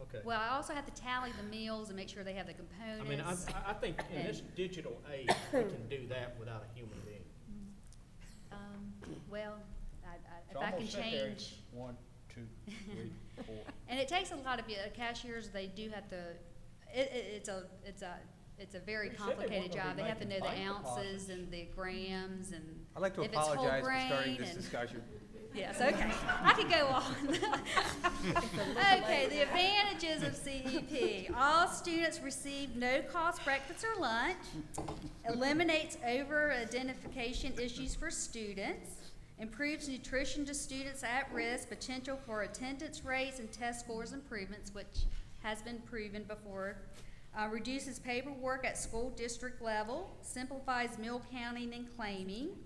Speaker 10: okay.
Speaker 15: Well, I also have to tally the meals and make sure they have the components.
Speaker 10: I mean, I think in this digital age, we can do that without a human being.
Speaker 15: Well, if
Speaker 10: So
Speaker 15: I
Speaker 10: I'm
Speaker 15: can
Speaker 10: gonna sit there,
Speaker 15: change.
Speaker 10: 1, 2, 3, 4.
Speaker 15: And it takes a lot of cashiers. They do have to. It's a very
Speaker 10: They said they
Speaker 15: complicated
Speaker 10: weren't gonna
Speaker 15: job.
Speaker 10: be
Speaker 15: They have to know
Speaker 10: making
Speaker 15: the
Speaker 10: bank
Speaker 15: ounces
Speaker 10: deposits.
Speaker 15: and the grams and.
Speaker 8: I'd like to
Speaker 15: if it's whole
Speaker 8: apologize for
Speaker 15: grain
Speaker 8: starting this
Speaker 15: and-
Speaker 8: discussion.
Speaker 15: Yes, okay. I could go on. Okay, the advantages of CEP. All students receive no-cost breakfast or lunch. Eliminates over-identification issues for students. Improves nutrition to students at risk. Potential for attendance rates and test scores improvements, which has been proven before. Reduces paperwork at school district level. Simplifies meal counting and claiming.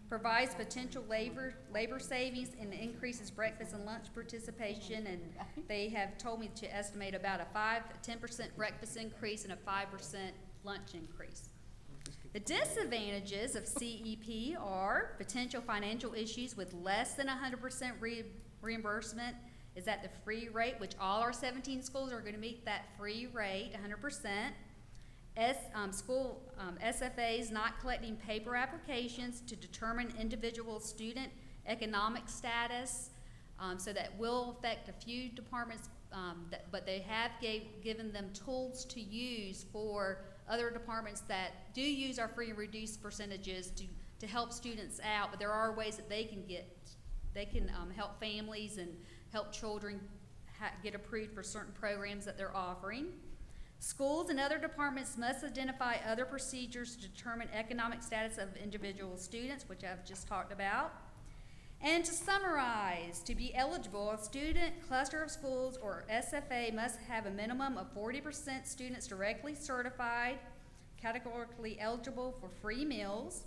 Speaker 15: Provides potential labor savings and increases breakfast and lunch participation, and they have told me to estimate about a 10% breakfast increase and a 5% lunch increase. The disadvantages of CEP are potential financial issues with less than 100% reimbursement is at the free rate, which all our 17 schools are going to meet that free rate, 100%. School SFAs not collecting paper applications to determine individual student economic status, so that will affect a few departments, but they have given them tools to use for other departments that do use our free and reduced percentages to help students out, but there are ways that they can help families and help children get approved for certain programs that they're offering. Schools and other departments must identify other procedures to determine economic status of individual students, which I've just talked about. And to summarize, to be eligible, a student cluster of schools or SFA must have a minimum of 40% students directly certified, categorically eligible for free meals.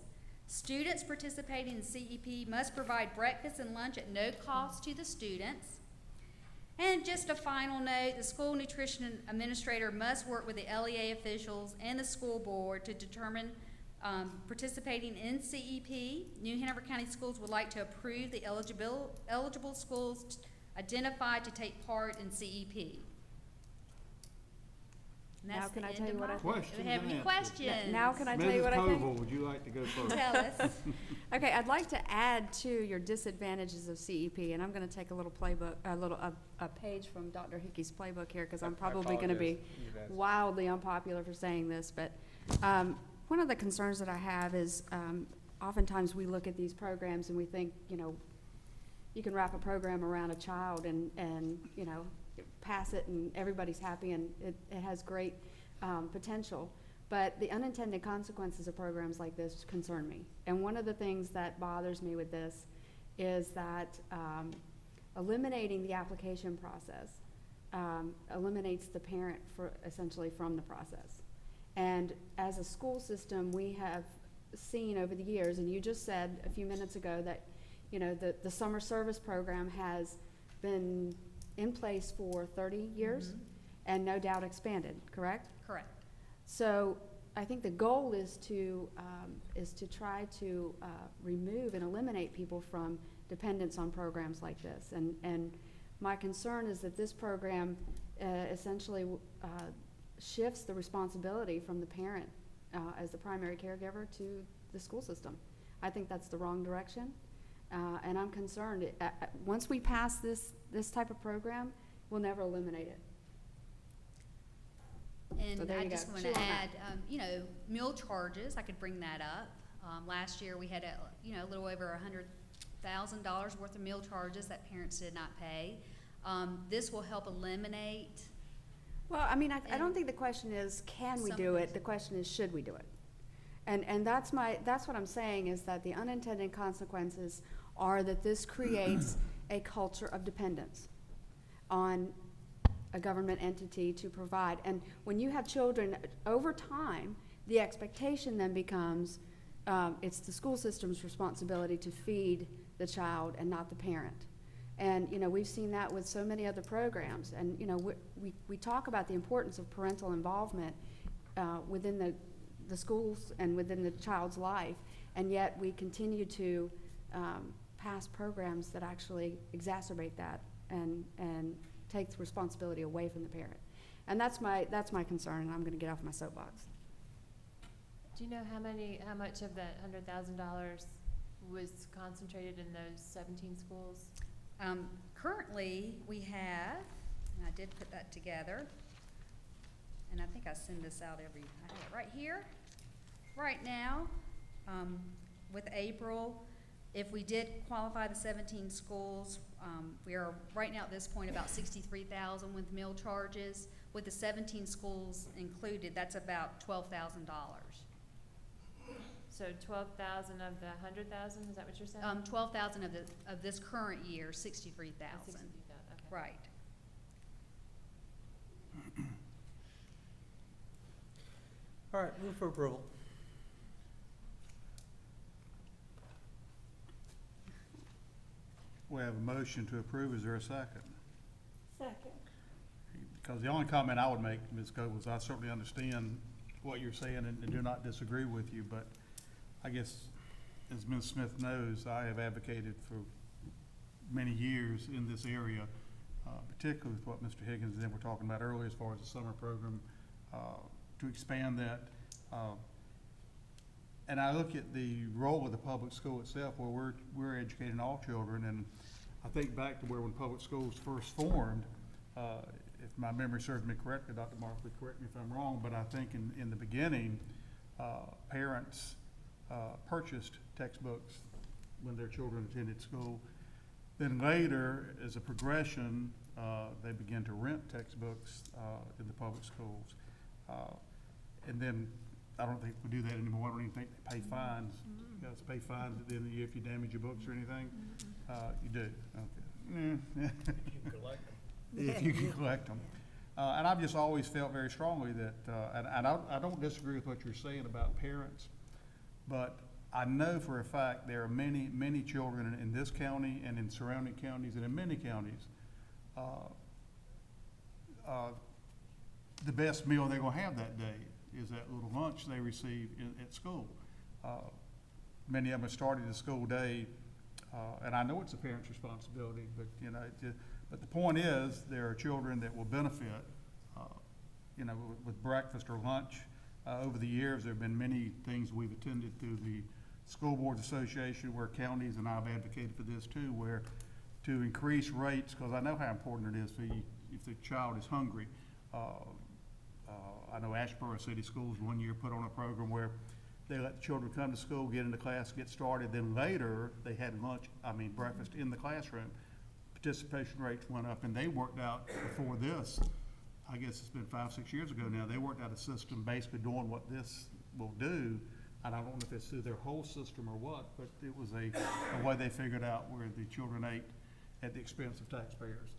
Speaker 15: Students participating in CEP must provide breakfast and lunch at no cost to the students. And just a final note, the school nutrition administrator must work with the LEA officials and the school board to determine participating in CEP. New Hanover County Schools would like to approve the eligible schools identified to take part in CEP. And that's
Speaker 9: Now can
Speaker 15: the
Speaker 9: I
Speaker 15: end
Speaker 9: tell
Speaker 15: of
Speaker 9: you what
Speaker 15: my-
Speaker 9: I
Speaker 2: think?
Speaker 15: Do we have any questions?
Speaker 9: Now can I tell you what I think?
Speaker 2: Mrs. Koval, would you like to go first?
Speaker 15: Tell us.
Speaker 9: Okay, I'd like to add to your disadvantages of CEP, and I'm gonna take a little playbook, a page from Dr. Hickey's playbook here, because I'm probably gonna be wildly unpopular for saying this, but, one of the concerns that I have is, oftentimes we look at these programs and we think, you can wrap a program around a child and pass it and everybody's happy and it has great, potential. But the unintended consequences of programs like this concern me. And one of the things that bothers me with this is that eliminating the application process eliminates the parent essentially from the process. And as a school system, we have seen over the years, and you just said a few minutes ago that the summer service program has been in place for 30 years and no doubt expanded, correct?
Speaker 15: Correct.
Speaker 9: So I think the goal is to try to remove and eliminate people from dependence on programs like this. And my concern is that this program essentially shifts the responsibility from the parent as the primary caregiver to the school system. I think that's the wrong direction, and I'm concerned. Once we pass this type of program, we'll never eliminate it.
Speaker 15: And
Speaker 9: So there
Speaker 15: I
Speaker 9: you go.
Speaker 15: just want
Speaker 9: Chew
Speaker 15: to
Speaker 9: on
Speaker 15: add,
Speaker 9: that.
Speaker 15: meal charges, I could bring that up. Last year, we had a little over $100,000 worth of meal charges that parents did not pay. This will help eliminate.
Speaker 9: Well, I mean, I don't think the question is, can we do it? The question is, should we do it? And that's what I'm saying, is that the unintended consequences are that this creates a culture of dependence on a government entity to provide. And when you have children, over time, the expectation then becomes,
Speaker 16: it's the school system's responsibility to feed the child and not the parent. And, you know, we've seen that with so many other programs. And, you know, we talk about the importance of parental involvement within the schools and within the child's life, and yet we continue to pass programs that actually exacerbate that and take the responsibility away from the parent. And that's my concern, and I'm gonna get off my soapbox.
Speaker 5: Do you know how much of that $100,000 was concentrated in those 17 schools?
Speaker 15: Currently, we have, and I did put that together, and I think I send this out I have it right here. Right now, with April, if we did qualify the 17 schools, we are right now at this point about $63,000 with meal charges. With the 17 schools included, that's about $12,000.
Speaker 5: So 12,000 of the 100,000, is that what you're saying?
Speaker 15: 12,000 of this current year, 63,000.
Speaker 5: 63,000, okay.
Speaker 15: Right.
Speaker 8: All right, move for approval.
Speaker 2: We have a motion to approve. Is there a second?
Speaker 12: Second.
Speaker 2: Because the only comment I would make, Ms. Coe, was I certainly understand what you're saying and do not disagree with you, but I guess, as Ms. Smith knows, I have advocated for many years in this area, particularly with what Mr. Higgins and them were talking about earlier as far as the summer program, to expand that. And I look at the role of the public school itself, where we're educating all children, and I think back to where when public schools first formed, if my memory serves me correctly, Dr. Markley, correct me if I'm wrong, but I think in the beginning, parents purchased textbooks when their children attended school. Then later, as a progression, they began to rent textbooks in the public schools. And then, I don't think we do that anymore. I don't even think they pay fines. You guys pay fines at the end of the year if you damage your books or anything? You do, okay.
Speaker 10: You can collect them.
Speaker 2: If you can collect them. And I've just always felt very strongly that, and I don't disagree with what you're saying about parents, but I know for a fact there are many, many children in this county and in surrounding counties and in many counties, the best meal they're gonna have that day is that little lunch they receive at school. Many of them have started the school day, and I know it's a parent's responsibility, but, you know, but the point is, there are children that will benefit, you know, with breakfast or lunch. Over the years, there have been many things we've attended through the School Boards Association where counties, and I've advocated for this too, where to increase rates, because I know how important it is for you, if the child is hungry. I know Asheboro City Schools one year put on a program where they let the children come to school, get into class, get started, then later they had breakfast in the classroom. Participation rates went up, and they worked out before this, I guess it's been 5-6 years ago now, they worked out a system basically doing what this will do. And I don't know if it's through their whole system or what, but it was a way they figured out where the children ate at the expense of taxpayers.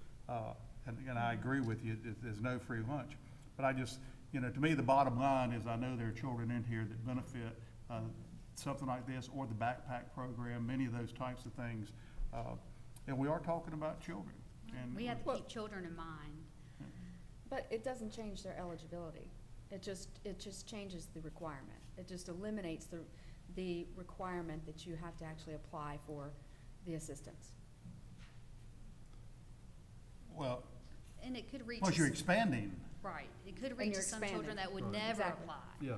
Speaker 2: And I agree with you, there's no free lunch. But I just, you know, to me, the bottom line is I know there are children in here that benefit something like this, or the backpack program, many of those types of things. And we are talking about children. And
Speaker 15: We have to keep children in mind.
Speaker 16: But it doesn't change their eligibility. It just changes the requirement. It just eliminates the requirement that you have to actually apply for the assistance.
Speaker 2: Well,
Speaker 15: And it could reach.
Speaker 2: once you're expanding.
Speaker 15: Right, it could reach
Speaker 16: you're
Speaker 15: some
Speaker 16: expanding.
Speaker 15: children that would
Speaker 2: Right.
Speaker 15: never
Speaker 16: Exactly.
Speaker 15: apply.
Speaker 2: Yeah.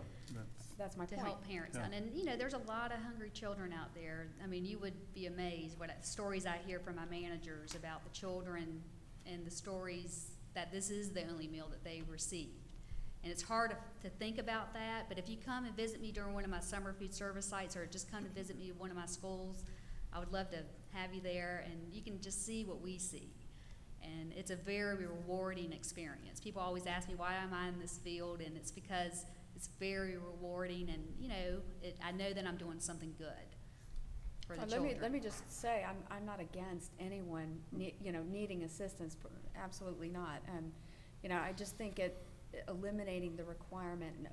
Speaker 16: That's my
Speaker 15: To
Speaker 16: point.
Speaker 15: help parents.
Speaker 2: Yeah.
Speaker 15: And, you know, there's a lot of hungry children out there. I mean, you would be amazed what stories I hear from my managers about the children and the stories that this is the only meal that they received. And it's hard to think about that, but if you come and visit me during one of my summer food service sites, or just come to visit me at one of my schools, I would love to have you there, and you can just see what we see. And it's a very rewarding experience. People always ask me, why am I in this field? And it's because it's very rewarding, and, you know, I know that I'm doing something good for the children.
Speaker 16: Let me just say, I'm not against anyone, needing assistance, absolutely not. You know, I just think eliminating the requirement and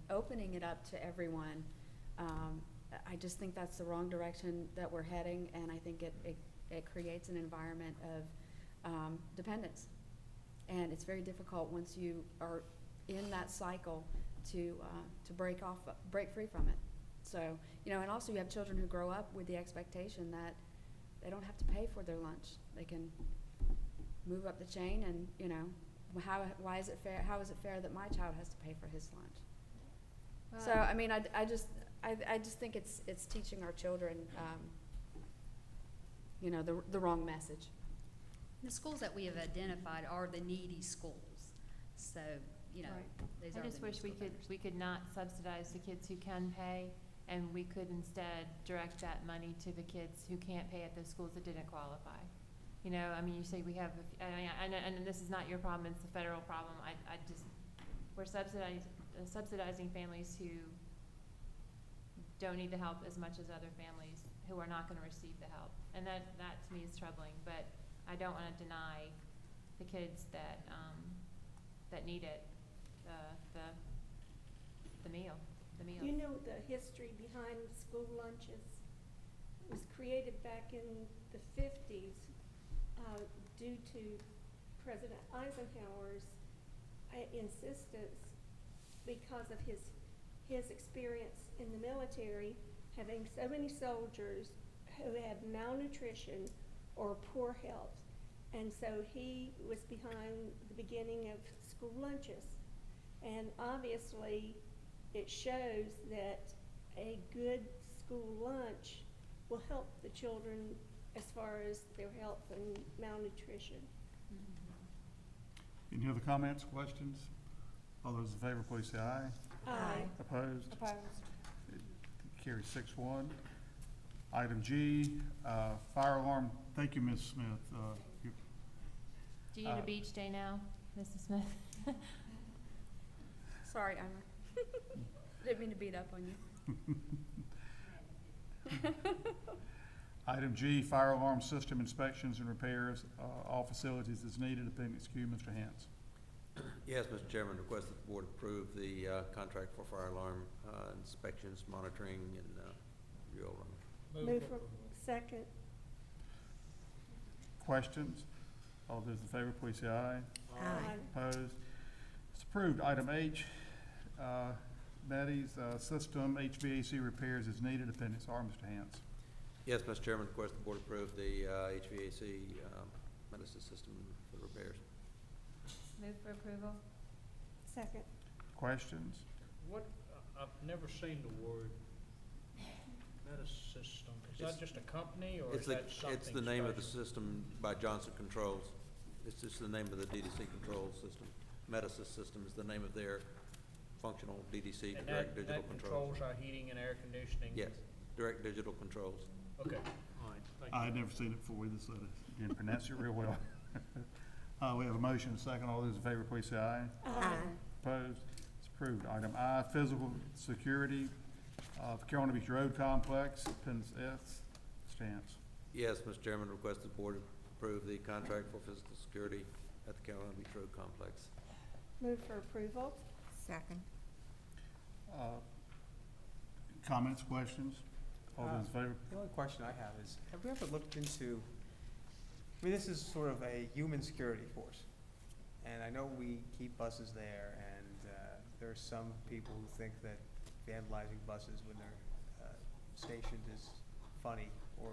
Speaker 16: opening it up to everyone I just think that's the wrong direction that we're heading, and I think it creates an environment of dependence. And it's very difficult once you are in that cycle to break free from it. So, you know, and also you have children who grow up with the expectation that they don't have to pay for their lunch. They can move up the chain and, you know, why is it fair, how is it fair that my child has to pay for his lunch? So, I mean, I just think it's teaching our children, you know, the wrong message.
Speaker 15: The schools that we have identified are the needy schools, so, you know, these are
Speaker 5: I just
Speaker 15: the
Speaker 5: wish
Speaker 15: needy schools.
Speaker 5: we could not subsidize the kids who can pay, and we could instead direct that money to the kids who can't pay at those schools that didn't qualify. You know, I mean, you say we have, and this is not your problem, it's the federal problem. We're subsidizing families who don't need the help as much as other families who are not gonna receive the help. And that to me is troubling, but I don't wanna deny the kids that need it, the meals.
Speaker 12: You know the history behind school lunches. It was created back in the 50s due to President Eisenhower's insistence because of his experience in the military, having so many soldiers who had malnutrition or poor health. And so he was behind the beginning of school lunches. And obviously, it shows that a good school lunch will help the children as far as their health and malnutrition.
Speaker 2: Any other comments, questions? All those in favor, please say aye.
Speaker 12: Aye.
Speaker 2: Opposed?
Speaker 12: Opposed.
Speaker 2: Carries 6-1. Item G, fire alarm. Thank you, Ms. Smith.
Speaker 5: Do you need a beach day now, Mrs. Smith?
Speaker 16: Sorry, Eimer. Didn't mean to beat up on you.
Speaker 2: Item G, fire alarm system inspections and repairs, all facilities as needed. Appendix Q, Mr. Hance.
Speaker 14: Yes, Mr. Chairman, request that the board approve the contract for fire alarm inspections, monitoring, and drill run.
Speaker 12: Move for second.
Speaker 2: Questions? All those in favor, please say aye.
Speaker 12: Aye.
Speaker 2: Opposed? It's approved. Item H, Betty's system HVAC repairs as needed. Appendix R, Mr. Hance.
Speaker 14: Yes, Mr. Chairman, request the board approve the HVAC medicine system for repairs.
Speaker 5: Move for approval.
Speaker 12: Second.
Speaker 2: Questions?
Speaker 10: What, I've never seen the word Metasystem. Is that just a company, or is that something
Speaker 14: It's the name of the
Speaker 10: special?
Speaker 14: system by Johnson Controls. It's just the name of the DDC control system. Metasys system is the name of their functional DDC,
Speaker 10: And
Speaker 14: direct
Speaker 10: that
Speaker 14: digital controls.
Speaker 10: controls our heating and air conditioning?
Speaker 14: Yes, direct digital controls.
Speaker 10: Okay, all right, thank you.
Speaker 2: I had never seen it before either, so I didn't pronounce it real well. We have a motion and a second. All those in favor, please say aye.
Speaker 12: Aye.
Speaker 2: Opposed? It's approved. Item I, physical security of Carolina Beach Road Complex. Appendix S, Stance.
Speaker 14: Yes, Mr. Chairman, request the board approve the contract for physical security at the Carolina Beach Road Complex.
Speaker 12: Move for approval.
Speaker 4: Second.
Speaker 2: Comments, questions? All those in favor?
Speaker 8: The only question I have is, have we ever looked into, I mean, this is sort of a human security force. And I know we keep buses there, and there are some people who think that vandalizing buses when they're stationed is funny, or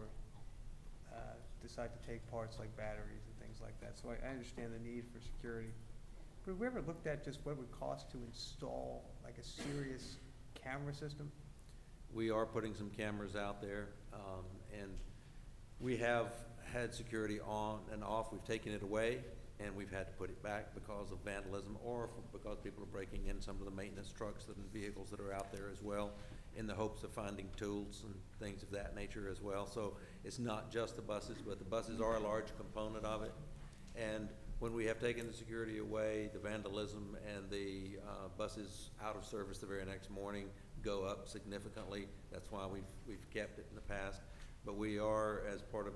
Speaker 8: decide to take parts like batteries and things like that. So I understand the need for security. But have we ever looked at just what it would cost to install like a serious camera system?
Speaker 14: We are putting some cameras out there, and we have had security on and off. We've taken it away, and we've had to put it back because of vandalism, or because people are breaking in some of the maintenance trucks and vehicles that are out there as well, in the hopes of finding tools and things of that nature as well. So it's not just the buses, but the buses are a large component of it. And when we have taken the security away, the vandalism and the buses out of service the very next morning go up significantly. That's why we've kept it in the past. But we are, as part of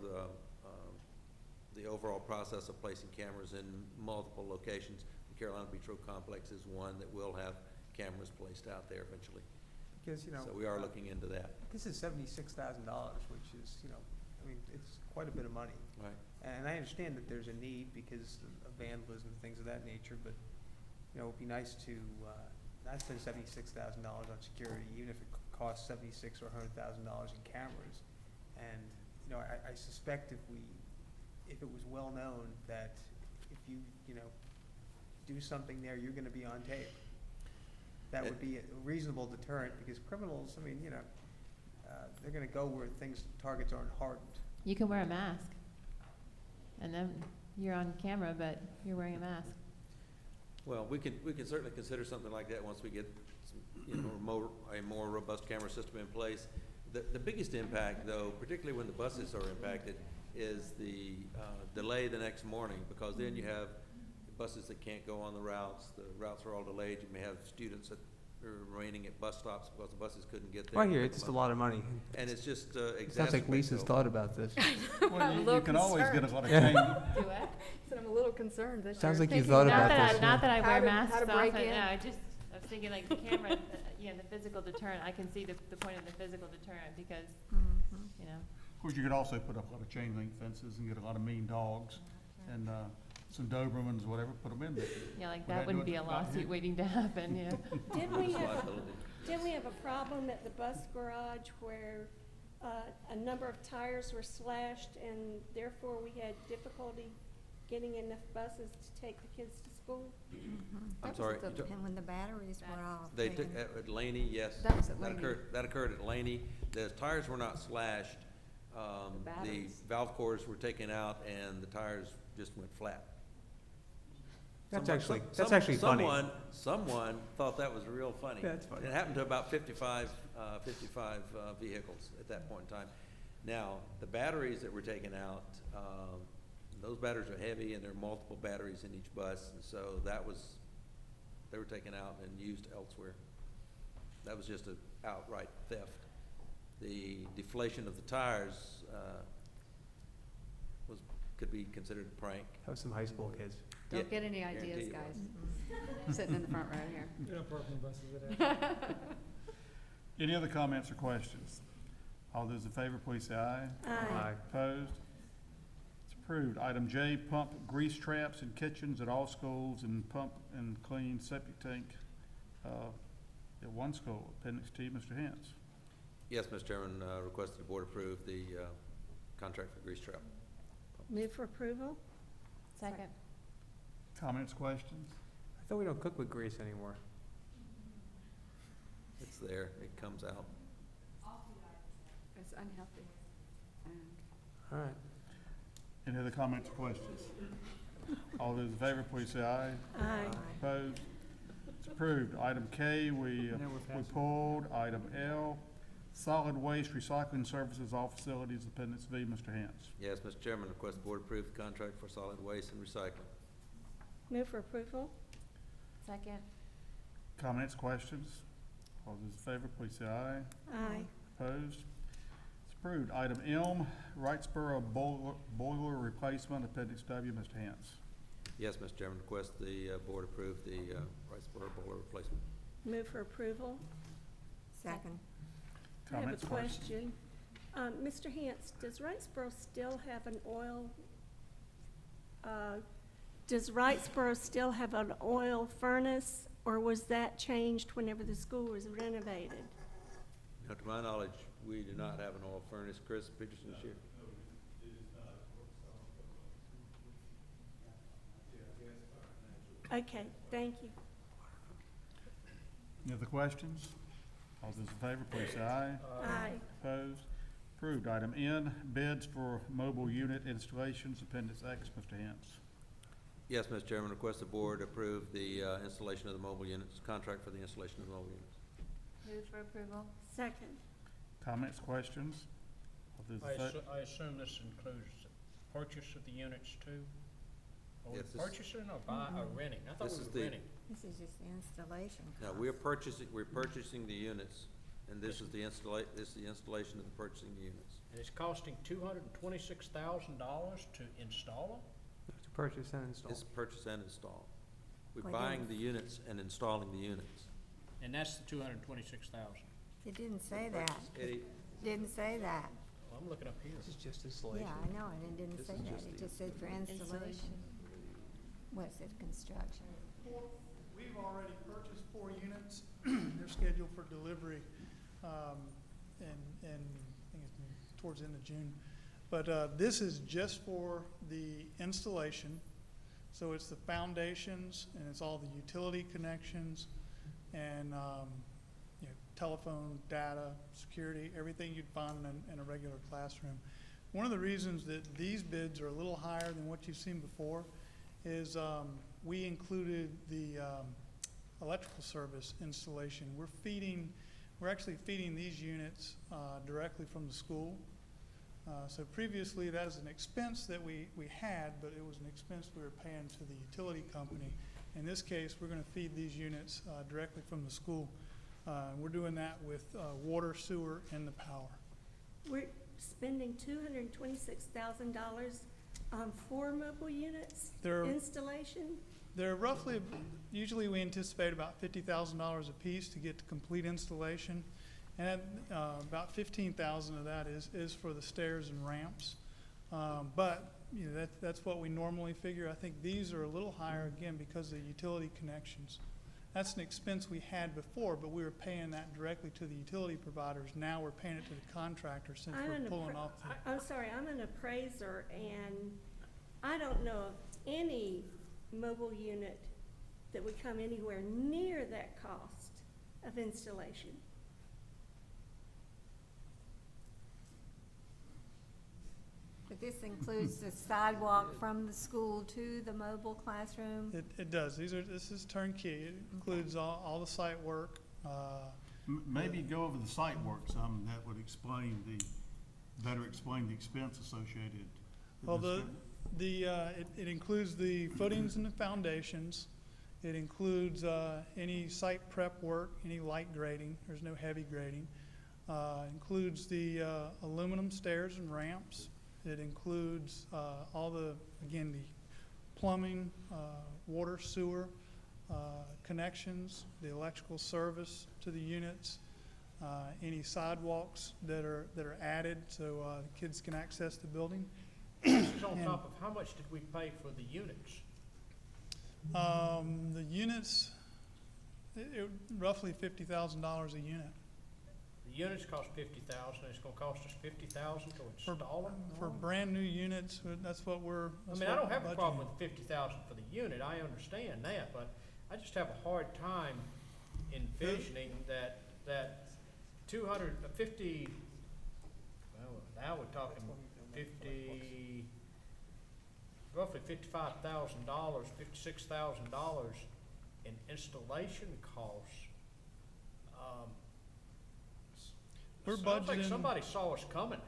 Speaker 14: the overall process of placing cameras in multiple locations, the Carolina Beach Road Complex is one that will have cameras placed out there eventually.
Speaker 8: Because, you know.
Speaker 14: So we are looking into that.
Speaker 8: This is $76,000, which is, you know, I mean, it's quite a bit of money.
Speaker 14: Right.
Speaker 8: And I understand that there's a need because of vandalism and things of that nature, but, you know, it'd be nice to, not spend $76,000 on security, even if it costs $76,000 or $100,000 in cameras. And, you know, I suspect if it was well known that if you, you know, do something there, you're gonna be on tape. That would be a reasonable deterrent, because criminals, I mean, you know, they're gonna go where targets aren't hardened.
Speaker 5: You can wear a mask, and then you're on camera, but you're wearing a mask.
Speaker 14: Well, we can certainly consider something like that once we get some, you know, a more robust camera system in place. The biggest impact, though, particularly when the buses are impacted, is the delay the next morning, because then you have buses that can't go on the routes are all delayed. You may have students that are remaining at bus stops because the buses couldn't get there.
Speaker 8: Well, I hear it's just a lot of money.
Speaker 14: And it's just
Speaker 8: It sounds like
Speaker 14: exacerbates
Speaker 8: Lisa's
Speaker 14: the-
Speaker 8: thought about this.
Speaker 2: Well, you can always get a lot of
Speaker 8: Yeah.
Speaker 2: change.
Speaker 5: Do what?
Speaker 16: So I'm a little concerned that
Speaker 8: Sounds
Speaker 16: you're
Speaker 8: like you
Speaker 16: thinking
Speaker 8: thought
Speaker 16: about
Speaker 8: about this.
Speaker 5: Not that I
Speaker 16: How
Speaker 5: wear
Speaker 16: to-
Speaker 5: masks
Speaker 16: how to
Speaker 5: often,
Speaker 16: break
Speaker 5: no,
Speaker 16: in.
Speaker 5: I was thinking like the camera, you know, the physical deterrent, I can see the point of the physical deterrent, because, you know.
Speaker 2: Of course, you could also put up a lot of chain link fences and get a lot of mean dogs and some Dobermans, whatever, put them in there.
Speaker 5: Yeah, like
Speaker 2: Would
Speaker 5: that
Speaker 2: do
Speaker 5: wouldn't
Speaker 2: it
Speaker 5: be a
Speaker 2: about
Speaker 5: lawsuit
Speaker 2: here?
Speaker 5: waiting to happen, you know.
Speaker 12: Didn't we have a problem at the bus garage where a number of tires were slashed and therefore we had difficulty getting enough buses to take the kids to school?
Speaker 14: I'm sorry.
Speaker 4: And when the batteries were off.
Speaker 14: They took, at Laney, yes.
Speaker 16: That was at Laney.
Speaker 14: That occurred at Laney. The tires were not slashed. The
Speaker 16: batteries.
Speaker 14: valve cores were taken out and the tires just went flat.
Speaker 8: That's
Speaker 14: Someone-
Speaker 8: actually funny.
Speaker 14: Someone thought that was real funny.
Speaker 8: Yeah, it's funny.
Speaker 14: It happened to about 55 vehicles at that point in time. Now, the batteries that were taken out, those batteries are heavy and there are multiple batteries in each bus, and so they were taken out and used elsewhere. That was just an outright theft. The deflation of the tires, could be considered a prank.
Speaker 8: That was some high school kids.
Speaker 16: Don't get any
Speaker 14: guarantee
Speaker 16: ideas,
Speaker 14: it
Speaker 16: guys. Sitting in the front row here.
Speaker 1: We don't park any buses at
Speaker 2: Any other comments or questions? All those in favor, please say aye.
Speaker 12: Aye.
Speaker 2: Opposed? It's approved. Item J, pump grease traps in kitchens at all schools and pump and clean septic tank at one school. Appendix T, Mr. Hance.
Speaker 14: Yes, Mr. Chairman, requested the board approve the contract for grease trap.
Speaker 12: Move for approval?
Speaker 5: Second.
Speaker 2: Comments, questions?
Speaker 8: I thought we don't cook with grease anymore.
Speaker 14: It's there, it comes out.
Speaker 16: It's unhealthy.
Speaker 8: All right.
Speaker 2: Any other comments or questions? All those in favor, please say aye.
Speaker 12: Aye.
Speaker 2: Opposed? It's approved. Item K, we pulled. Item L, solid waste recycling services, all facilities, Appendix V, Mr. Hance.
Speaker 14: Yes, Mr. Chairman, request the board approve the contract for solid waste and recycling.
Speaker 12: Move for approval?
Speaker 5: Second.
Speaker 2: Comments, questions? All those in favor, please say aye.
Speaker 12: Aye.
Speaker 2: Opposed? It's approved. Item M, Wrightsboro boiler replacement, Appendix W, Mr. Hance.
Speaker 14: Yes, Mr. Chairman, request the board approve the Wrightsboro boiler replacement.
Speaker 12: Move for approval?
Speaker 4: Second.
Speaker 12: I have
Speaker 2: Comments,
Speaker 12: a question. Mr. Hance, does Wrightsboro still have an oil, furnace, or was that changed whenever the school was renovated?
Speaker 14: Now, to my knowledge, we do not have an oil furnace. Chris Peterson is here.
Speaker 12: Okay, thank you.
Speaker 2: Any other questions? All those in favor, please say aye.
Speaker 12: Aye.
Speaker 2: Opposed? Approved. Item N, bids for mobile unit installations, Appendix X, Mr. Hance.
Speaker 14: Yes, Mr. Chairman, request the board approve the installation of the mobile units, contract for the installation of the mobile units.
Speaker 5: Move for approval.
Speaker 12: Second.
Speaker 2: Comments, questions? All those in fa-
Speaker 10: I assume this includes purchase of the units too? Are we
Speaker 14: Yes, this-
Speaker 10: purchasing or or renting? I thought
Speaker 14: This
Speaker 10: we
Speaker 14: is
Speaker 10: were
Speaker 14: the-
Speaker 10: renting.
Speaker 4: This is just the installation.
Speaker 14: Now, we're purchasing the units, and this is the installation of the purchasing the units.
Speaker 10: And it's costing $226,000 to install them?
Speaker 8: To purchase and install.
Speaker 14: It's purchase and install. We're
Speaker 4: We're
Speaker 14: buying
Speaker 4: doing-
Speaker 14: the units and installing the units.
Speaker 10: And that's the $226,000?
Speaker 4: It didn't say that.
Speaker 14: Eddie,
Speaker 4: Didn't say that.
Speaker 10: Well, I'm looking up here.
Speaker 8: This is just installation.
Speaker 4: Yeah, I know, and it didn't
Speaker 8: This
Speaker 4: say
Speaker 8: is
Speaker 4: that.
Speaker 8: just
Speaker 4: It
Speaker 8: the-
Speaker 4: just said for installation. What, it said construction?
Speaker 17: We've already purchased 4 units. They're scheduled for delivery in I think it's towards the end of June. But this is just for the installation. So it's the foundations, and it's all the utility connections, and you know, telephone, data, security, everything you'd find in a regular classroom. One of the reasons that these bids are a little higher than what you've seen before is we included the electrical service installation. We're actually feeding these units directly from the school. So previously, that is an expense that we had, but it was an expense we were paying to the utility company. In this case, we're going to feed these units directly from the school. We're doing that with water, sewer, and the power.
Speaker 12: We're spending $226,000 on 4 mobile units
Speaker 17: They're-
Speaker 12: installation?
Speaker 17: They're roughly, usually we anticipate about $50,000 a piece to get to complete installation. And about $15,000 of that is for the stairs and ramps. But you know, that's what we normally figure. I think these are a little higher, again, because of the utility connections. That's an expense we had before, but we were paying that directly to the utility providers. Now we're paying it to the contractor since we're pulling off the...
Speaker 12: I'm sorry, I'm an appraiser, and I don't know of any mobile unit that would come anywhere near that cost of installation.
Speaker 4: But this includes the sidewalk from the school to the mobile classroom?
Speaker 17: It does. This is turnkey. It includes all the site work.
Speaker 2: Maybe go over the site work some, that would better explain the expense associated with
Speaker 17: Well,
Speaker 2: this.
Speaker 17: it includes the footings and the foundations. It includes any site prep work, any light grading. There's no heavy grading. Includes the aluminum stairs and ramps. It includes all the plumbing, water, sewer connections, the electrical service to the units, any sidewalks that are added so the kids can access the building.
Speaker 10: This is on top of, how much did we pay for the units?
Speaker 17: The units, roughly $50,000 a unit.
Speaker 10: The units cost $50,000, it's gonna cost us $50,000 to install them?
Speaker 17: For brand new units, that's what we're.
Speaker 10: I mean, I don't have a problem with $50,000 for the unit, I understand that, but I just have a hard time envisioning that 250, well, now we're talking roughly $55,000, $56,000 in installation costs.
Speaker 17: We're
Speaker 10: Sounds like
Speaker 17: budgeting-
Speaker 10: somebody saw us coming.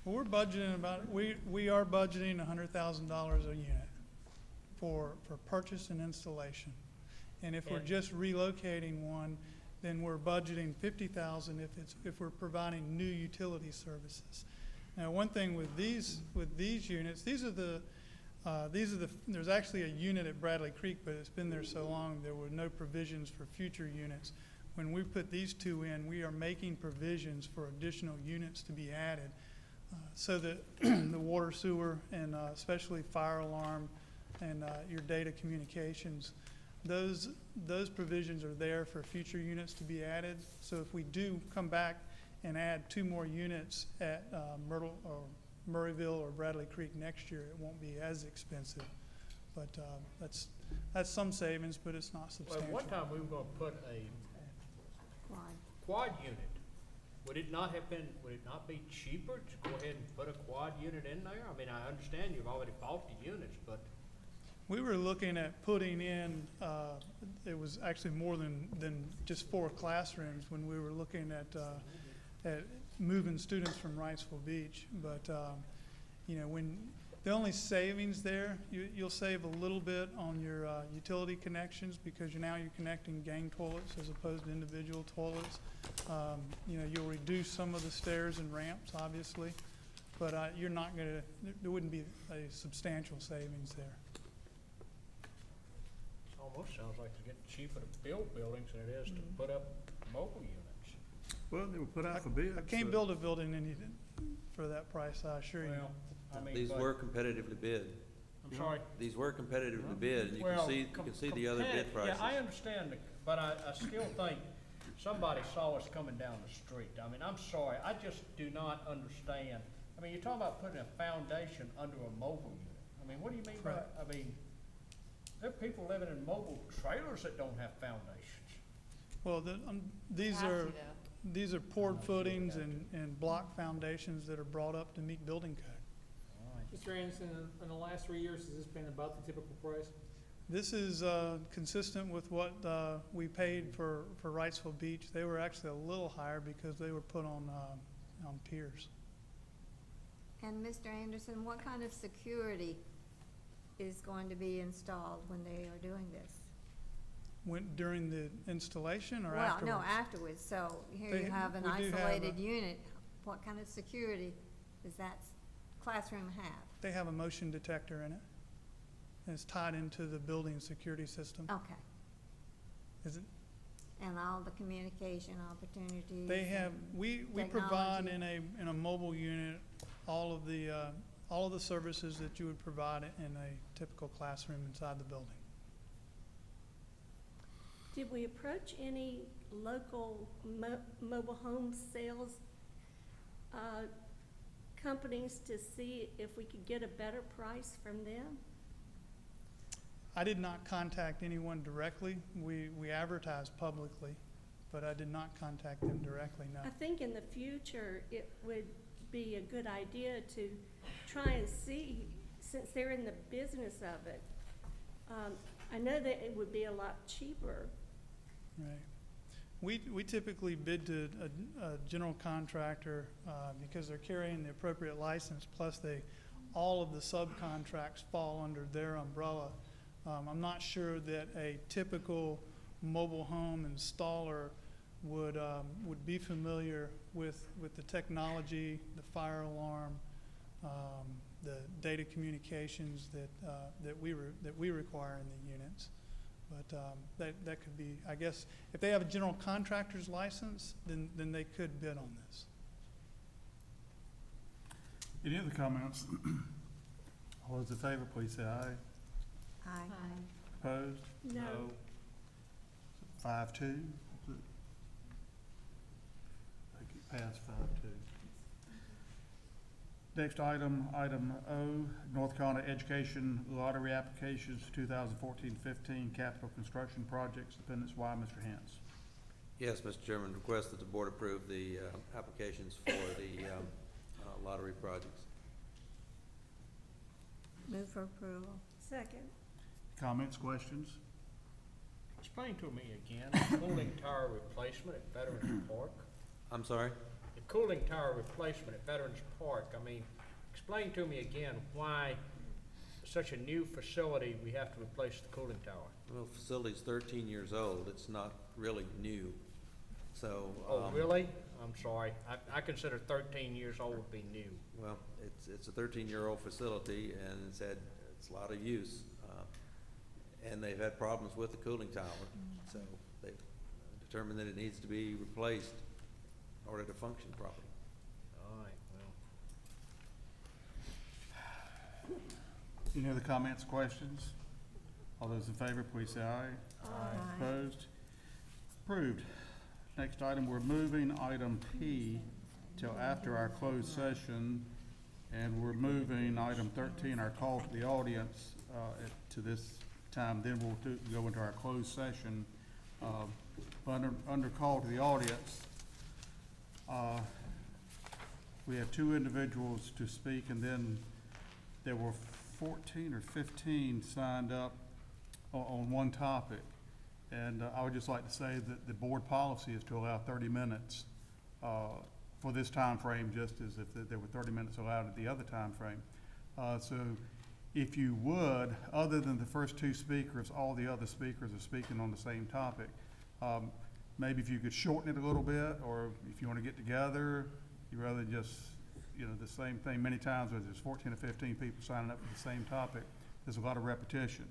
Speaker 17: Well, we're budgeting we are budgeting $100,000 a unit for purchase and installation. And if we're
Speaker 10: And-
Speaker 17: just relocating one, then we're budgeting $50,000 if we're providing new utility services. Now, one thing with these units, there's actually a unit at Bradley Creek, but it's been there so long, there were no provisions for future units. When we put these 2 in, we are making provisions for additional units to be added so that the water, sewer, and especially fire alarm and your data communications, those provisions are there for future units to be added. So if we do come back and add 2 more units at Myrtle or Murrayville or Bradley Creek next year, it won't be as expensive. But that's some savings, but it's not
Speaker 10: Well,
Speaker 17: substantial.
Speaker 10: at one time, we were gonna put a quad unit. Would it not be cheaper to go ahead and put a quad unit in there? I mean, I understand you've already bought the units, but
Speaker 17: We were looking at putting in, it was actually more than just 4 classrooms when we were looking at moving students from Wrightsville Beach. But, you know, the only savings there, you'll save a little bit on your utility connections because now you're connecting gang toilets as opposed to individual toilets. You know, you'll reduce some of the stairs and ramps, obviously, but there wouldn't be a substantial savings there.
Speaker 10: it almost sounds like it's getting cheaper to build buildings than it is to put up mobile units.
Speaker 2: Well, they were put out for bid.
Speaker 17: I can't
Speaker 2: so-
Speaker 17: build a building for that price, I assure you.
Speaker 10: Well, I mean,
Speaker 14: These
Speaker 10: but-
Speaker 14: were competitively bid.
Speaker 10: I'm sorry?
Speaker 14: These were competitively bid, and you
Speaker 10: Well,
Speaker 14: can see the other bid prices.
Speaker 10: Yeah, I understand, but I still think somebody saw us coming down the street. I mean, I'm sorry, I just do not understand. I mean, you're talking about putting a foundation under a mobile unit. I mean, what do you mean by,
Speaker 17: Correct.
Speaker 10: I mean, there are people living in mobile trailers that don't have foundations.
Speaker 17: Well, these
Speaker 5: Have
Speaker 17: are,
Speaker 5: to, though.
Speaker 17: these are poured footings and block foundations that are brought up to meet building code.
Speaker 10: All right.
Speaker 1: Mr. Anderson, in the last 3 years, has this been about the typical price?
Speaker 17: This is consistent with what we paid for Wrightsville Beach. They were actually a little higher because they were put on piers.
Speaker 4: And Mr. Anderson, what kind of security is going to be installed when they are doing this?
Speaker 17: During the installation or
Speaker 4: Well,
Speaker 17: afterwards?
Speaker 4: no, afterwards. So here
Speaker 17: They-
Speaker 4: you have an
Speaker 17: we do have
Speaker 4: isolated
Speaker 17: a-
Speaker 4: unit. What kind of security does that classroom have?
Speaker 17: They have a motion detector in it. And it's tied into the building security system.
Speaker 4: Okay.
Speaker 17: Is it?
Speaker 4: And all the communication opportunities?
Speaker 17: They have,
Speaker 4: and
Speaker 17: we provide
Speaker 4: technology?
Speaker 17: in a mobile unit all of the services that you would provide in a typical classroom inside the building.
Speaker 12: Did we approach any local mobile home sales companies to see if we could get a better price from them?
Speaker 17: I did not contact anyone directly. We advertised publicly, but I did not contact them directly, no.
Speaker 12: I think in the future, it would be a good idea to try and see, since they're in the business of it. I know that it would be a lot cheaper.
Speaker 17: Right. We typically bid to a general contractor because they're carrying the appropriate license, plus all of the subcontracts fall under their umbrella. I'm not sure that a typical mobile home installer would be familiar with the technology, the fire alarm, the data communications that we require in the units. But that could be, I guess, if they have a general contractor's license, then they could bid on this.
Speaker 2: Any other comments? All those in favor, please say aye.
Speaker 4: Aye.
Speaker 2: Opposed?
Speaker 12: No.
Speaker 2: 5-2. Think it passed 5-2. Next item, item O, North Carolina Education Lottery Applications 2014-15 Capital Construction Projects. Appendix Y, Mr. Hance.
Speaker 14: Yes, Mr. Chairman, request that the board approve the applications for the lottery projects.
Speaker 4: Move for approval.
Speaker 12: Second.
Speaker 2: Comments, questions?
Speaker 10: Explain to me again, the cooling tower replacement at Veterans Park.
Speaker 14: I'm sorry?
Speaker 10: The cooling tower replacement at Veterans Park, I mean, explain to me again why such a new facility, we have to replace the cooling tower.
Speaker 14: Well, the facility's 13 years old. It's not really new. So.
Speaker 10: Oh, really? I'm sorry. I consider 13 years old to be new.
Speaker 14: Well, it's a 13-year-old facility, and it's a lot of use. And they've had problems with the cooling tower. So they've determined that it needs to be replaced in order to function properly.
Speaker 10: All right, well.
Speaker 2: Any other comments, questions? All those in favor, please say aye.
Speaker 4: Aye.
Speaker 2: Opposed? Approved. Next item, we're moving item P till after our closed session, and we're moving item 13, our call to the audience, to this time. Then we'll go into our closed session. Under call to the audience, we have 2 individuals to speak, and then there were 14 or 15 signed up on one topic. And I would just like to say that the board policy is to allow 30 minutes for this time frame, just as if there were 30 minutes allowed at the other time frame. So if you would, other than the first 2 speakers, all the other speakers are speaking on the same topic. Maybe if you could shorten it a little bit, or if you want to get together, you rather just, the same thing many times where there's 14 or 15 people signing up for the same topic, there's a lot of repetition.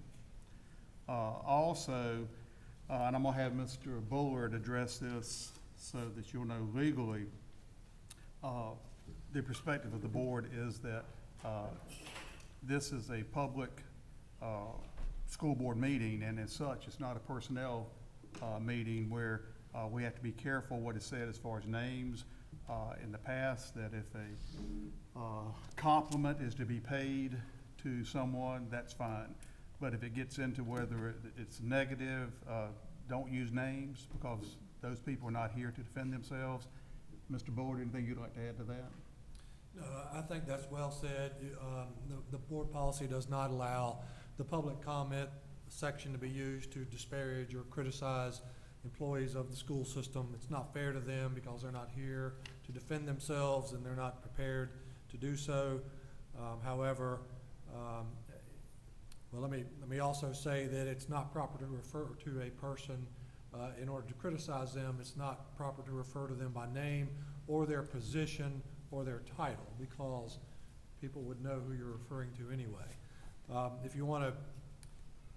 Speaker 2: Also, and I'm gonna have Mr. Bullard address this so that you'll know legally, the perspective of the board is that this is a public school board meeting, and as such, it's not a personnel meeting where we have to be careful what is said as far as names. In the past, that if a compliment is to be paid to someone, that's fine. But if it gets into whether it's negative, don't use names, because those people are not here to defend themselves. Mr. Bullard, anything you'd like to add to that?
Speaker 18: No, I think that's well said. The board policy does not allow the public comment section to be used to disparage or criticize employees of the school system. It's not fair to them because they're not here to defend themselves and they're not prepared to do so. However, well, let me also say that it's not proper to refer to a person in order to criticize them. It's not proper to refer to them by name or their position or their title, because people would know who you're referring to anyway. If you want to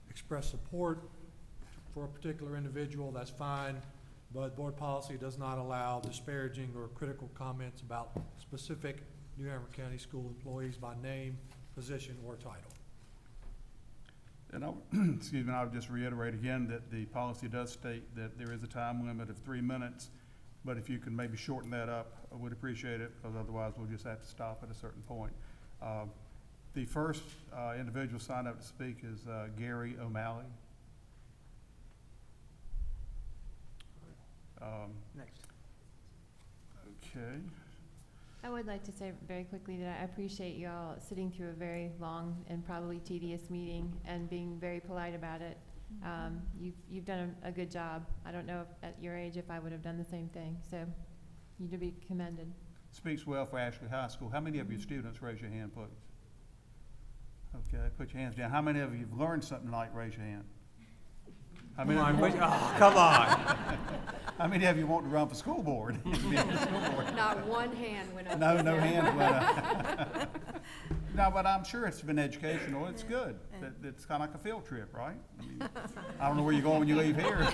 Speaker 18: express support for a particular individual, that's fine, but board policy does not allow disparaging or critical comments about specific New Hanover County school employees by name, position, or title.
Speaker 2: And excuse me, I would just reiterate again that the policy does state that there is a time limit of 3 minutes, but if you can maybe shorten that up, I would appreciate it, because otherwise we'll just have to stop at a certain point. The first individual signed up to speak is Gary O'Malley.
Speaker 8: Next.
Speaker 2: Okay.
Speaker 5: I would like to say very quickly that I appreciate you all sitting through a very long and probably tedious meeting and being very polite about it. You've done a good job. I don't know if at your age if I would have done the same thing, so you're to be commended.
Speaker 2: Speaks well for Ashley High School. How many of your students, raise your hand, please? Okay, put your hands down. How many of you have learned something tonight? Raise your hand. How many of you
Speaker 8: come on.
Speaker 2: How many of you want to run for school board?
Speaker 16: Not one hand went up.
Speaker 2: No hands went up. No, but I'm sure it's been educational. It's good. It's kind of like a field trip, right? I mean, I don't know where you're going when you leave here.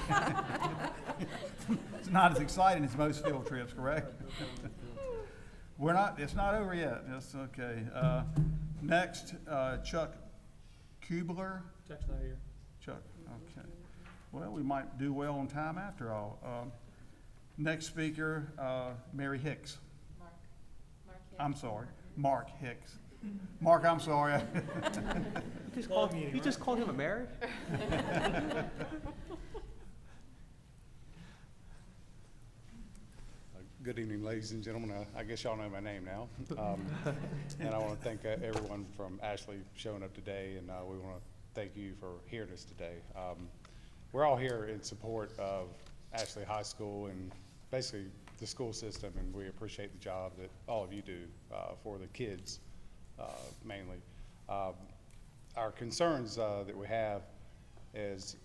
Speaker 2: It's not as exciting as most field trips, correct? It's not over yet. It's okay. Next, Chuck Kubler.
Speaker 1: Chuck's not here.
Speaker 2: Chuck, okay. Well, we might do well on time after all. Next speaker, Mary Hicks.
Speaker 5: Mark Hicks.
Speaker 2: I'm sorry, Mark Hicks. Mark, I'm sorry.
Speaker 8: You just called him a Mary?
Speaker 19: Good evening, ladies and gentlemen. I guess y'all know my name now. And I want to thank everyone from Ashley showing up today, and we want to thank you for hearing us today. We're all here in support of Ashley High School and basically the school system, and we appreciate the job that all of you do for the kids mainly. Our concerns that we have is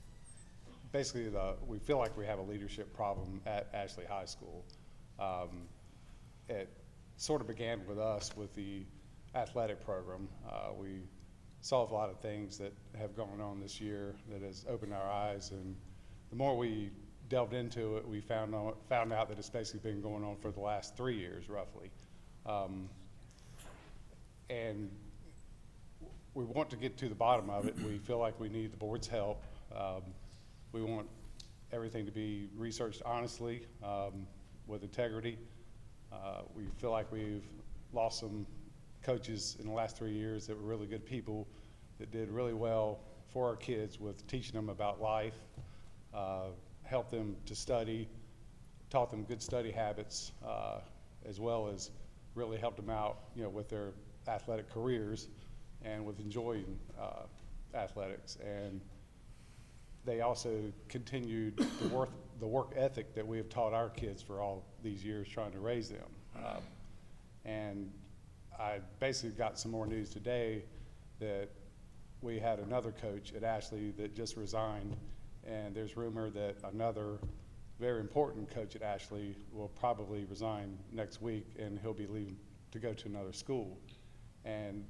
Speaker 19: basically we feel like we have a leadership problem at Ashley High School. It sort of began with us with the athletic program. We saw a lot of things that have gone on this year that has opened our eyes, and the more we delved into it, we found out that it's basically been going on for the last 3 years, roughly. And we want to get to the bottom of it. We feel like we need the board's help. We want everything to be researched honestly, with integrity. We feel like we've lost some coaches in the last 3 years that were really good people that did really well for our kids with teaching them about life, helped them to study, taught them good study habits, as well as really helped them out, with their athletic careers and with enjoying athletics. And they also continued the work ethic that we have taught our kids for all these years trying to raise them. And I basically got some more news today that we had another coach at Ashley that just resigned, and there's rumor that another very important coach at Ashley will probably resign next week, and he'll be leaving to go to another school. And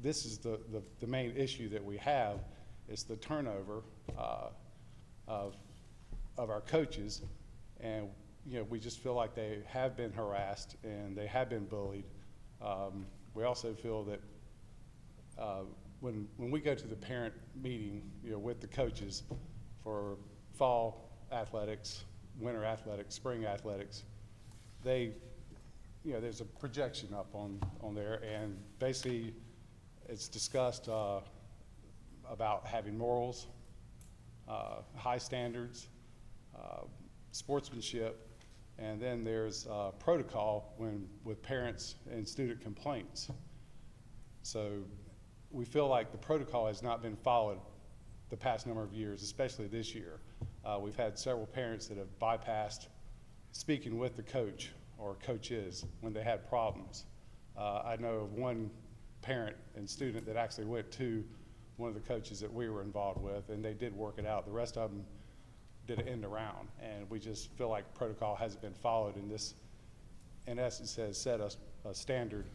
Speaker 19: this is the main issue that we have, is the turnover of our coaches, and you know, we just feel like they have been harassed and they have been bullied. We also feel that when we go to the parent meeting, you know, with the coaches for fall athletics, winter athletics, spring athletics, they, you know, there's a projection up on there, and basically it's discussed about having morals, high standards, sportsmanship, and then there's protocol with parents and student complaints. So we feel like the protocol has not been followed the past number of years, especially this year. We've had several parents that have bypassed speaking with the coach or coaches when they had problems. I know of one parent and student that actually went to one of the coaches that we were involved with, and they did work it out. The rest of them did an end around, and we just feel like protocol hasn't been followed, and this, in essence, has set us a standard,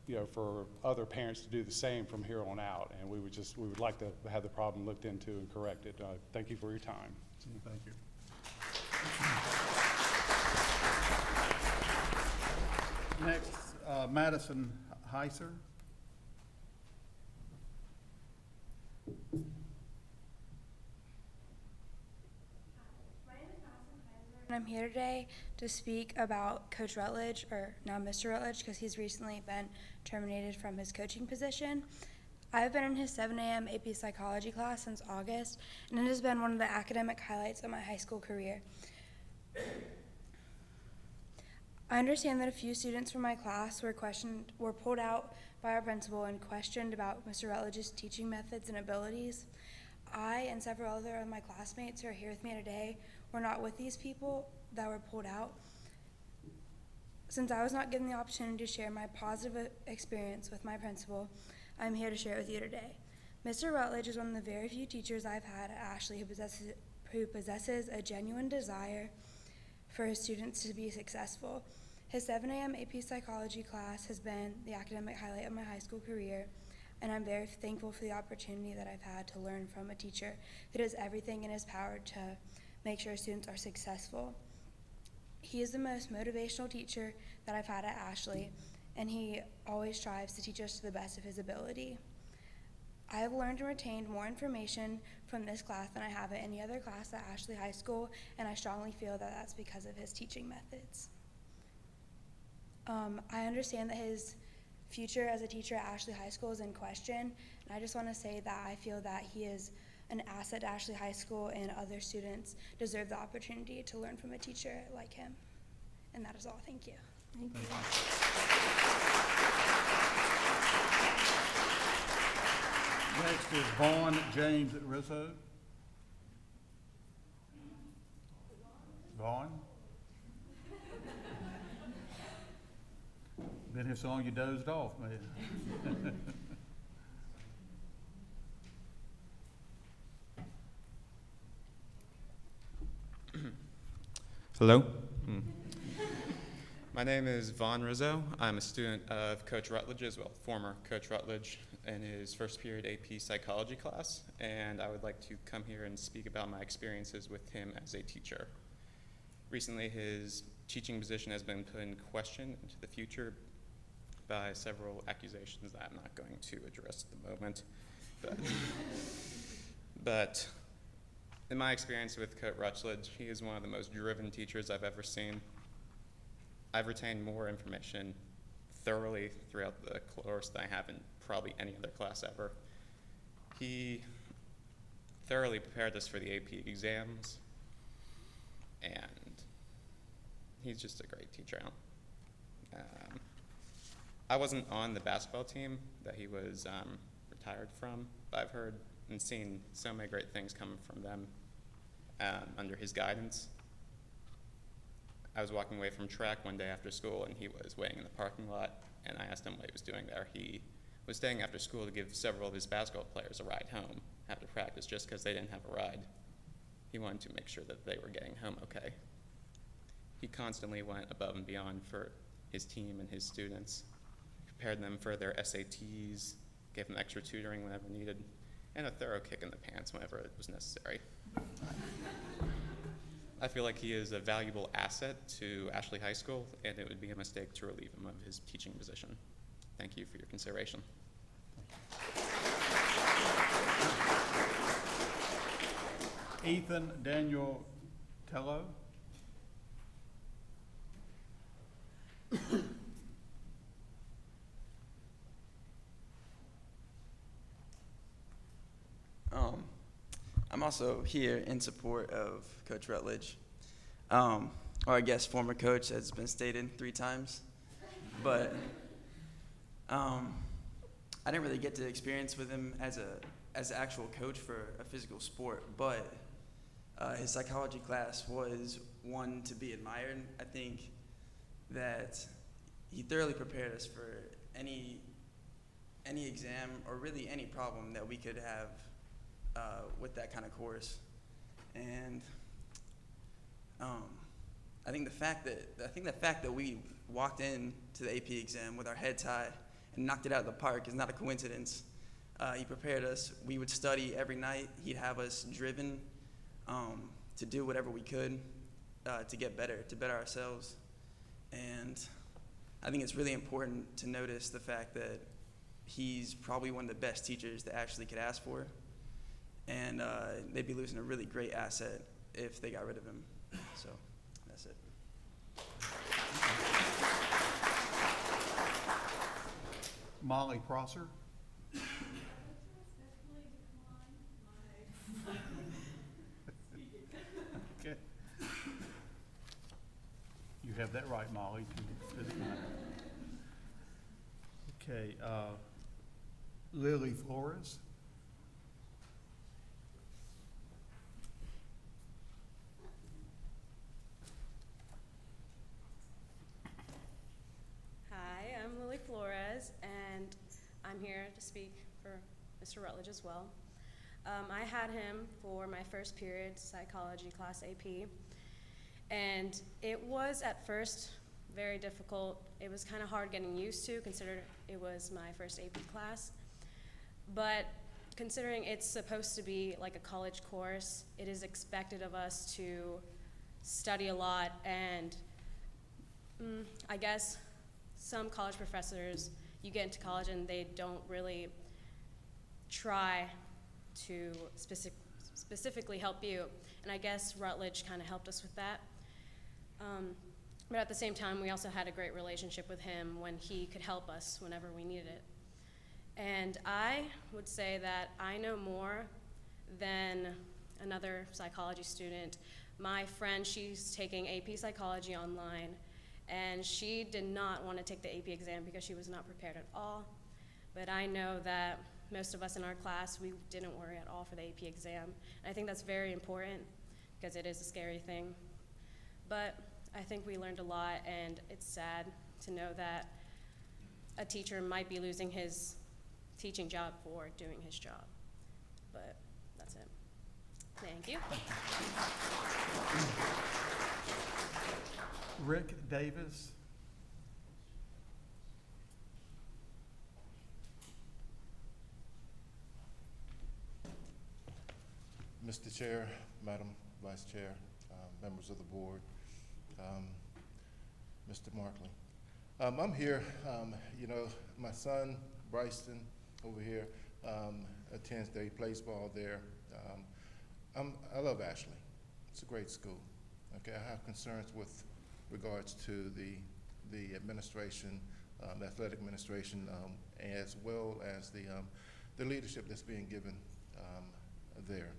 Speaker 19: you know, for other parents to do the same from here on out, and we would like to have the problem looked into and corrected. Thank you for your time.
Speaker 2: Thank you. Next, Madison Heiser.
Speaker 20: I'm here today to speak about Coach Rutledge, or now Mr. Rutledge, because he's recently been terminated from his coaching position. I've been in his 7 a.m. AP Psychology class since August, and it has been one of the academic highlights of my high school career. I understand that a few students from my class were pulled out by our principal and questioned about Mr. Rutledge's teaching methods and abilities. I and several other of my classmates who are here with me today were not with these people that were pulled out. Since I was not given the opportunity to share my positive experience with my principal, I'm here to share it with you today. Mr. Rutledge is one of the very few teachers I've had at Ashley who possesses a genuine desire for his students to be successful. His 7 a.m. AP Psychology class has been the academic highlight of my high school career, and I'm very thankful for the opportunity that I've had to learn from a teacher who does everything in his power to make sure students are successful. He is the most motivational teacher that I've had at Ashley, and he always strives to teach us to the best of his ability. I have learned and retained more information from this class than I have at any other class at Ashley High School, and I strongly feel that that's because of his teaching methods. I understand that his future as a teacher at Ashley High School is in question, and I just want to say that I feel that he is an asset to Ashley High School, and other students deserve the opportunity to learn from a teacher like him. And that is all. Thank you.
Speaker 2: Thank you. Next is Vaughn James Rizzo. Vaughn? Been here so long you dozed off, man.
Speaker 21: Hello. My name is Vaughn Rizzo. I'm a student of Coach Rutledge as well, former Coach Rutledge, in his first period AP Psychology class, and I would like to come here and speak about my experiences with him as a teacher. Recently, his teaching position has been put in question into the future by several accusations that I'm not going to address at the moment. But in my experience with Coach Rutledge, he is one of the most driven teachers I've ever seen. I've retained more information thoroughly throughout the course than I have in probably any other class ever. He thoroughly prepared us for the AP exams, and he's just a great teacher. I wasn't on the basketball team that he was retired from, but I've heard and seen so many great things coming from them under his guidance. I was walking away from track one day after school, and he was waiting in the parking lot, and I asked him what he was doing there. He was staying after school to give several of his basketball players a ride home after practice just because they didn't have a ride. He wanted to make sure that they were getting home okay. He constantly went above and beyond for his team and his students, prepared them for their SATs, gave them extra tutoring whenever needed, and a thorough kick in the pants whenever it was necessary. I feel like he is a valuable asset to Ashley High School, and it would be a mistake to relieve him of his teaching position. Thank you for your consideration.
Speaker 2: Ethan Daniel Tello.
Speaker 6: I'm also here in support of Coach Rutledge, or I guess former coach, as has been stated 3 times. But I didn't really get to experience with him as an actual coach for a physical sport, but his psychology class was one to be admired. I think that he thoroughly prepared us for any exam or really any problem that we could have with that kind of course. And I think the fact that we walked in to the AP exam with our heads high and knocked it out of the park is not a coincidence. He prepared us. We would study every night. He'd have us driven to do whatever we could to get better, to better ourselves. And I think it's really important to notice the fact that he's probably one of the best teachers that Ashley could ask for. And they'd be losing a really great asset if they got rid of him. So that's it.
Speaker 2: Molly Prosser. Okay. You have that right, Molly. Okay, Lily Flores.
Speaker 22: Hi, I'm Lily Flores, and I'm here to speak for Mr. Rutledge as well. I had him for my first period psychology class AP, and it was at first very difficult. It was kind of hard getting used to, considering it was my first AP class. But considering it's supposed to be like a college course, it is expected of us to study a lot, and I guess some college professors, you get into college and they don't really try to specifically help you. And I guess Rutledge kind of helped us with that. But at the same time, we also had a great relationship with him when he could help us whenever we needed it. And I would say that I know more than another psychology student. My friend, she's taking AP Psychology online, and she did not want to take the AP exam because she was not prepared at all. But I know that most of us in our class, we didn't worry at all for the AP exam. And I think that's very important because it is a scary thing. But I think we learned a lot, and it's sad to know that a teacher might be losing his teaching job for doing his job. But that's it. Thank you.
Speaker 2: Rick Davis.
Speaker 23: Mr. Chair, Madam Vice Chair, members of the board, Mr. Markley. I'm here, you know, my son, Bryson, over here, attends there, he plays ball there. I love Ashley. It's a great school. Okay, I have concerns with regards to the administration, the athletic administration, as well as the leadership that's being given there.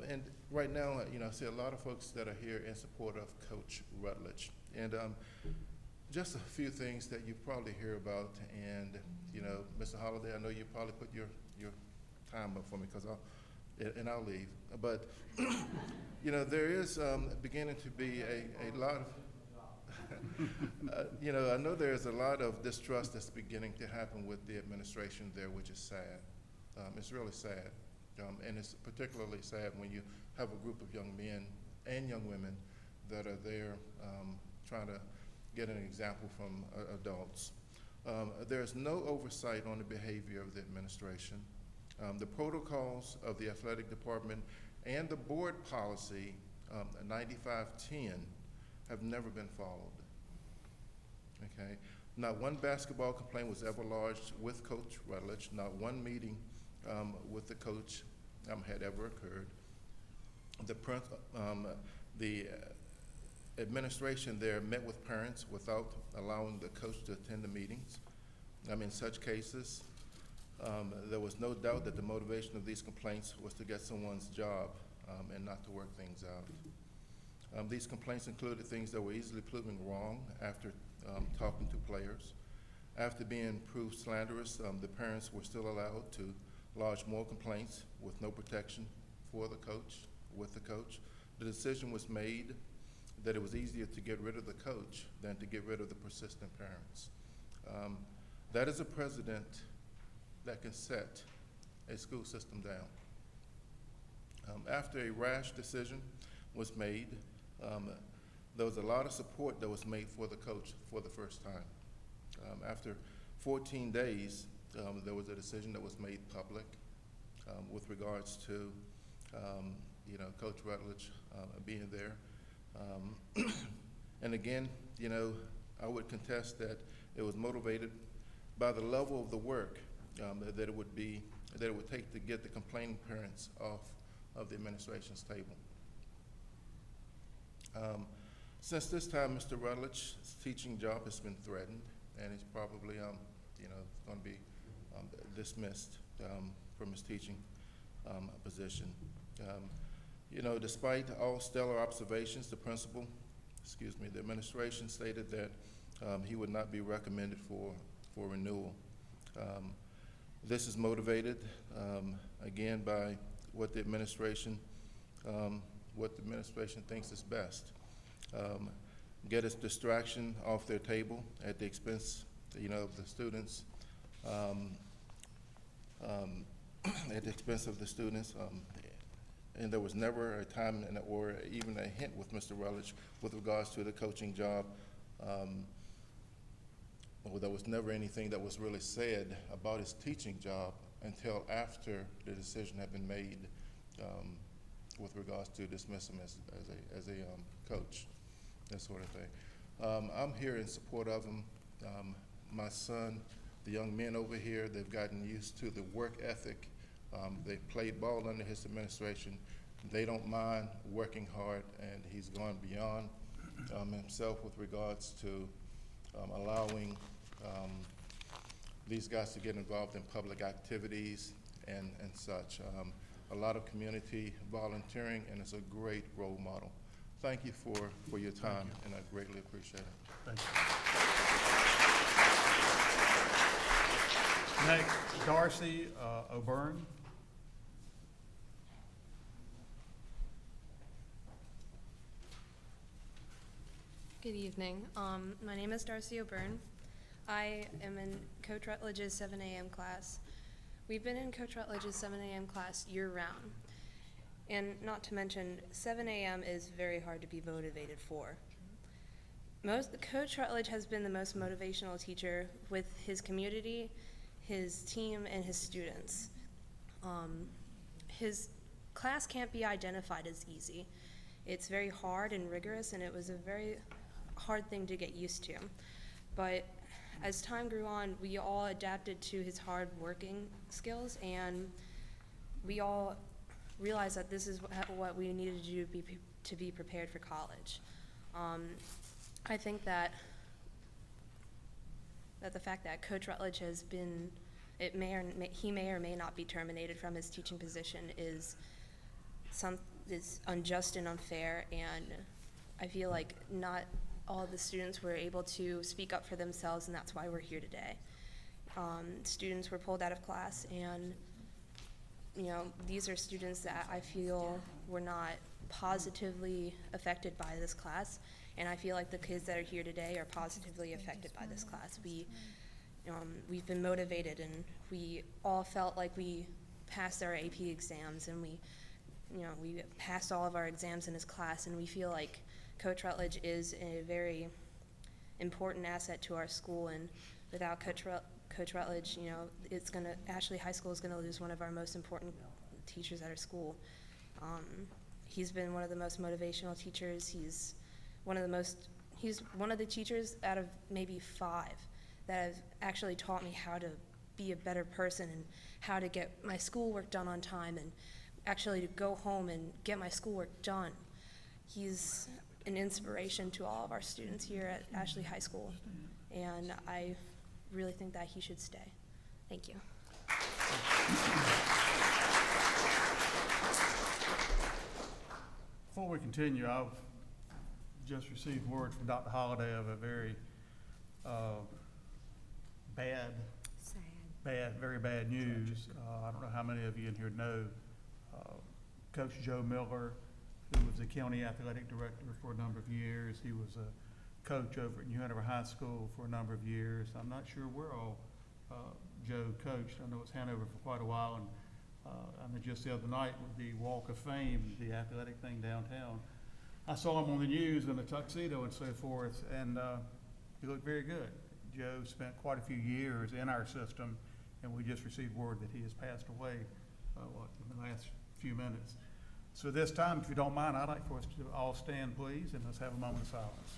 Speaker 23: And right now, you know, I see a lot of folks that are here in support of Coach Rutledge. And just a few things that you probably hear about. And, you know, Mr. Holliday, I know you probably put your time up for me because I'll leave. But, you know, there is beginning to be a lot of, you know, I know there's a lot of distrust that's beginning to happen with the administration there, which is sad. It's really sad. And it's particularly sad when you have a group of young men and young women that are there trying to get an example from adults. There's no oversight on the behavior of the administration. The protocols of the athletic department and the board policy a 95-10 have never been followed. Okay? Not one basketball complaint was ever lodged with Coach Rutledge. Not one meeting with the coach had ever occurred. The administration there met with parents without allowing the coach to attend the meetings. In such cases, there was no doubt that the motivation of these complaints was to get someone's job and not to work things out. These complaints included things that were easily proven wrong after talking to players. After being proved slanderous, the parents were still allowed to lodge more complaints with no protection for the coach, with the coach. The decision was made that it was easier to get rid of the coach than to get rid of the persistent parents. That is a precedent that can set a school system down. After a rash decision was made, there was a lot of support that was made for the coach for the first time. After 14 days, there was a decision that was made public with regards to Coach Rutledge being there. And again, I would contest that it was motivated by the level of the work that it would take to get the complaining parents off of the administration's table. Since this time, Mr. Rutledge's teaching job has been threatened, and he's probably going to be dismissed from his teaching position. Despite all stellar observations, the administration stated that he would not be recommended for renewal. This is motivated, again, by what the administration thinks is best. Get its distraction off their table at the expense, of the students, at the expense of the students. And there was never a time or even a hint with Mr. Rutledge with regards to the coaching job. There was never anything that was really said about his teaching job until after the decision had been made with regards to dismiss him as a coach, that sort of thing. I'm here in support of him. My son, the young men over here, they've gotten used to the work ethic. They've played ball under his administration. They don't mind working hard, and he's gone beyond himself with regards to allowing these guys to get involved in public activities and such. A lot of community volunteering, and it's a great role model. Thank you for your time, and I greatly appreciate it.
Speaker 2: Thank you. Next, Darcy O'Byrne.
Speaker 3: Good evening. My name is Darcy O'Byrne. I am in Coach Rutledge's 7 a.m. class. We've been in Coach Rutledge's 7 a.m. class year-round. And not to mention, 7 a.m. is very hard to be motivated for. Coach Rutledge has been the most motivational teacher with his community, his team, and his students. His class can't be identified as easy. It's very hard and rigorous, and it was a very hard thing to get used to. But as time grew on, we all adapted to his hard working skills, and we all realized that this is what we needed to do to be prepared for college. I think that the fact that Coach Rutledge has been, he may or may not be terminated from his teaching position is unjust and unfair, and I feel like not all of the students were able to speak up for themselves, and that's why we're here today. Students were pulled out of class, and these are students that I feel were not positively affected by this class, and I feel like the kids that are here today are positively affected by this class. We've been motivated, and we all felt like we passed our AP exams, and we passed all of our exams in his class, and we feel like Coach Rutledge is a very important asset to our school, and without Coach Rutledge, Ashley High School is gonna lose one of our most important teachers at our school. he's been one of the most motivational teachers. He's one of the teachers out of maybe 5 that have actually taught me how to be a better person and how to get my schoolwork done on time and actually to go home and get my schoolwork done. He's an inspiration to all of our students here at Ashley High School, and I really think that he should stay. Thank you.
Speaker 2: Before we continue, I've just received word from Dr. Holliday of a very very bad news. I don't know how many of you in here know Coach Joe Miller, who was the county athletic director for a number of years. He was a coach over at New Hanover High School for a number of years. I'm not sure where all Joe coached. I know it's Hanover for quite a while, and I mean, just the other night with the Walk of Fame, the athletic thing downtown, I saw him on the news in a tuxedo and so forth, and he looked very good. Joe spent quite a few years in our system, and we just received word that he has passed away in the last few minutes. So this time, if you don't mind, I'd like for us to all stand, please, and let's have a moment of silence.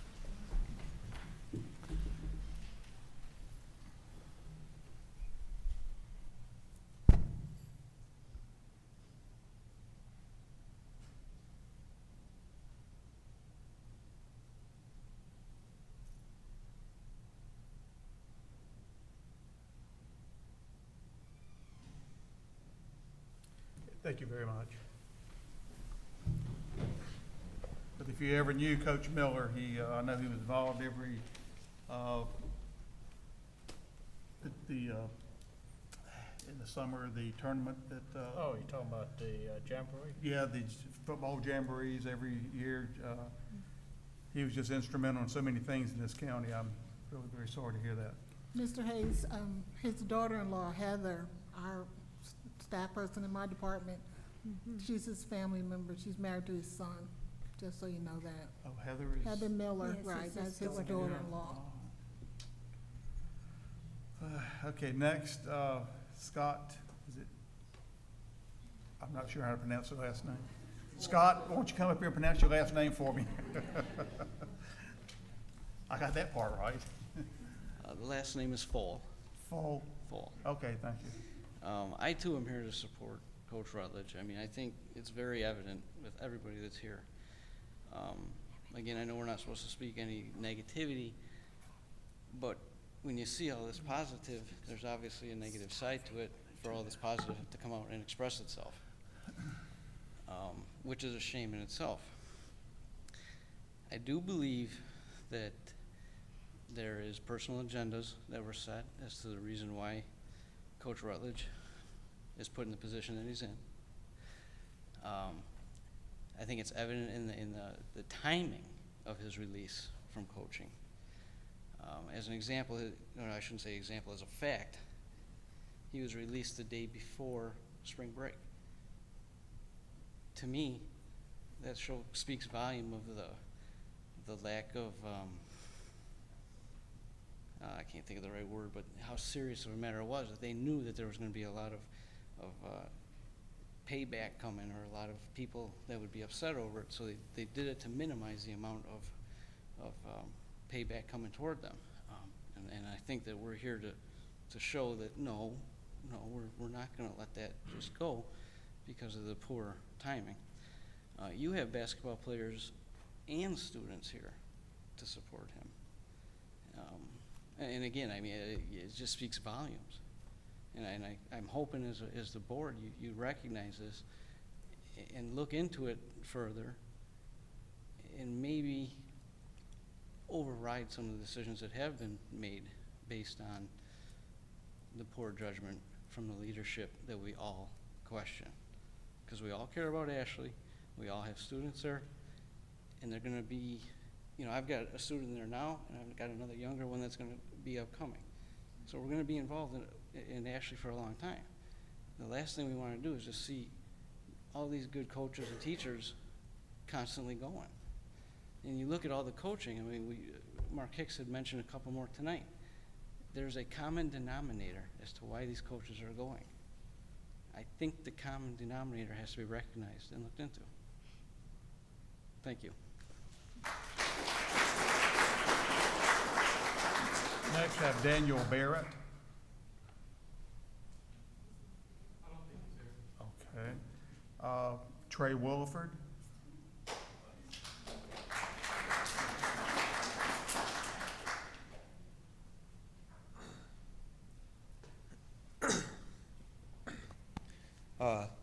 Speaker 2: Thank you very much. But if you ever knew Coach Miller, I know he was involved every in the summer, the tournament that
Speaker 10: Oh, you're talking about the Jamboree?
Speaker 2: yeah, the football jamborees every year. He was just instrumental in so many things in this county. I'm really very sorry to hear that.
Speaker 7: Mr. Hayes, his daughter-in-law, Heather, our staff person in my department, she's his family member. She's married to his son, just so you know that.
Speaker 2: Oh, Heather is.
Speaker 7: Heather Miller,
Speaker 4: Yes,
Speaker 7: right,
Speaker 4: his
Speaker 7: that's his
Speaker 4: daughter.
Speaker 7: daughter-in-law.
Speaker 2: Okay, next, Scott, is it? I'm not sure how to pronounce your last name. Scott, why don't you come up here and pronounce your last name for me? I got that part right.
Speaker 11: The last name is Fall.
Speaker 2: Fall.
Speaker 11: Fall.
Speaker 2: Okay, thank you.
Speaker 11: I too am here to support Coach Rutledge. I mean, I think it's very evident with everybody that's here. Again, I know we're not supposed to speak any negativity, but when you see all this positive, there's obviously a negative side to it for all this positive to come out and express itself, which is a shame in itself. I do believe that there is personal agendas that were set as to the reason why Coach Rutledge is put in the position that he's in. I think it's evident in the timing of his release from coaching. As an example, or I shouldn't say example, as a fact, he was released the day before spring break. To me, that speaks volume of the lack of, I can't think of the right word, but how serious of a matter it was, that they knew that there was going to be a lot of payback coming, or a lot of people that would be upset over it, so they did it to minimize the amount of payback coming toward them. And I think that we're here to show that no, we're not going to let that just go because of the poor timing. You have basketball players and students here to support him. And again, I mean, it just speaks volumes. And I'm hoping as the board, you recognize this and look into it further and maybe override some of the decisions that have been made based on the poor judgment from the leadership that we all question. Because we all care about Ashley, we all have students there, and they're gonna be, I've got a student there now, and I've got another younger one that's gonna be upcoming. So we're gonna be involved in Ashley for a long time. The last thing we wanna do is just see all these good coaches and teachers constantly going. And you look at all the coaching, I mean, Mark Hicks had mentioned a couple more tonight. There's a common denominator as to why these coaches are going. I think the common denominator has to be recognized and looked into. Thank you.
Speaker 2: Next, I have Daniel Barrett. Okay. Trey Williford.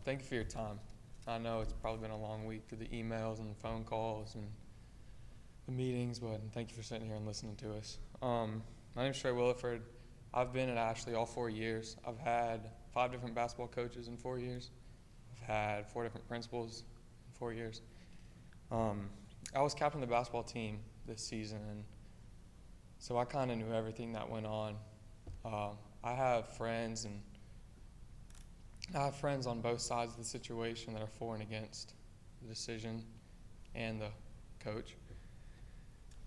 Speaker 9: Thank you for your time. I know it's probably been a long week through the emails and the phone calls and the meetings, but thank you for sitting here and listening to us. My name is Trey Williford. I've been at Ashley all 4 years. I've had 5 different basketball coaches in 4 years. I've had 4 different principals in 4 years. I was captain of the basketball team this season, and so I kind of knew everything that went on. I have friends on both sides of the situation that are for and against the decision and the coach.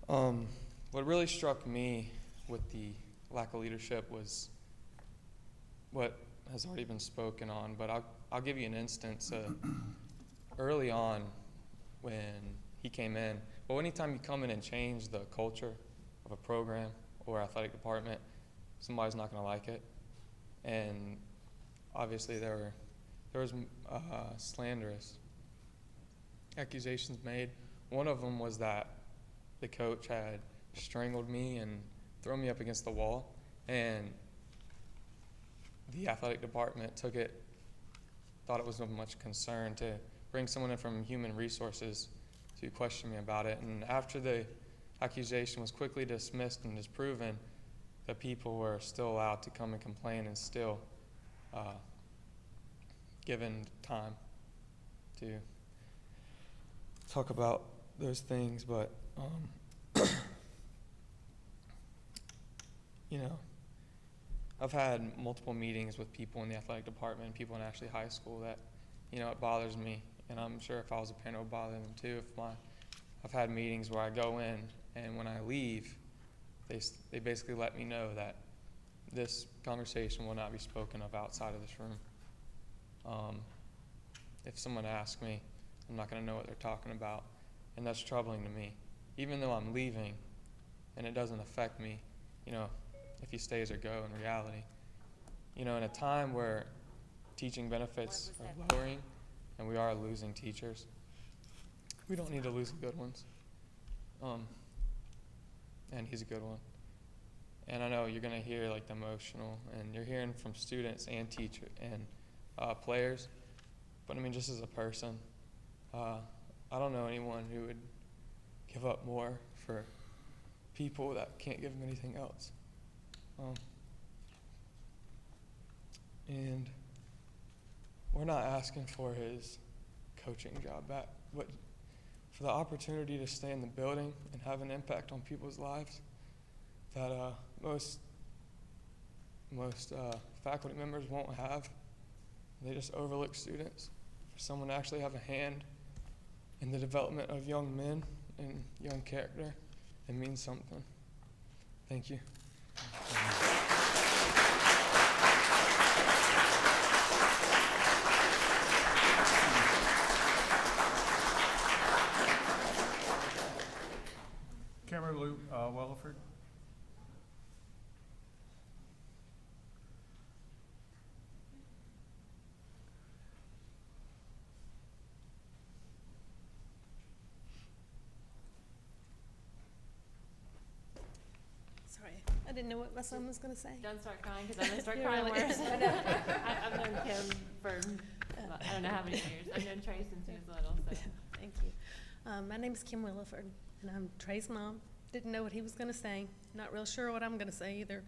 Speaker 9: What really struck me with the lack of leadership was what has already been spoken on, but I'll give you an instance. Early on when he came in, well, anytime you come in and change the culture of a program or athletic department, somebody's not going to like it. And obviously there was slanderous accusations made. One of them was that the coach had strangled me and thrown me up against the wall, and the athletic department thought it was of much concern to bring someone in from human resources to question me about it. And after the accusation was quickly dismissed and disproven, the people were still allowed to come and complain and still given time to talk about those things. But you know, I've had multiple meetings with people in the athletic department, people in Ashley High School that, you know, it bothers me, and I'm sure if I was a parent it would bother them too. I've had meetings where I go in, and when I leave, they basically let me know that this conversation will not be spoken of outside of this room. If someone asks me, I'm not going to know what they're talking about, and that's troubling to me. Even though I'm leaving, and it doesn't affect me, you know, if he stays or go in reality. You know, in a time where teaching benefits are lowering and we are losing teachers, we don't need to lose the good ones. And he's a good one. And I know you're going to hear like the emotional, and you're hearing from students and teachers and players, but I mean, just as a person, I don't know anyone who would give up more for people that can't give them anything else. And we're not asking for his coaching job back, but for the opportunity to stay in the building and have an impact on people's lives that most faculty members won't have. They just overlook students. For someone to actually have a hand in the development of young men and young character, it means something. Thank you.
Speaker 2: Kimberly Williford.
Speaker 12: Sorry, I didn't know what my son was going to say.
Speaker 5: Don't start crying, because I'm going to start
Speaker 12: Yeah,
Speaker 5: crying
Speaker 12: really.
Speaker 5: worse. I've known Kim for, I don't know how many years. I've known Trey since he was little, so.
Speaker 12: Thank you. My name's Kim Williford, and I'm Trey's mom. Didn't know what he was going to say. Not real sure what I'm going to say either.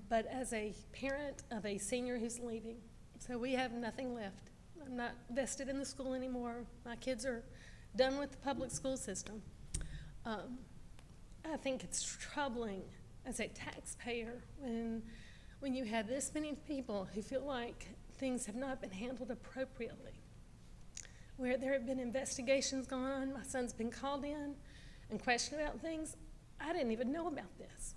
Speaker 12: But as a parent of a senior who's leaving, so we have nothing left. I'm not vested in the school anymore. My kids are done with the public school system. I think it's troubling as a taxpayer when you have this many people who feel like things have not been handled appropriately. Where there have been investigations going on, my son's been called in and questioned about things. I didn't even know about this.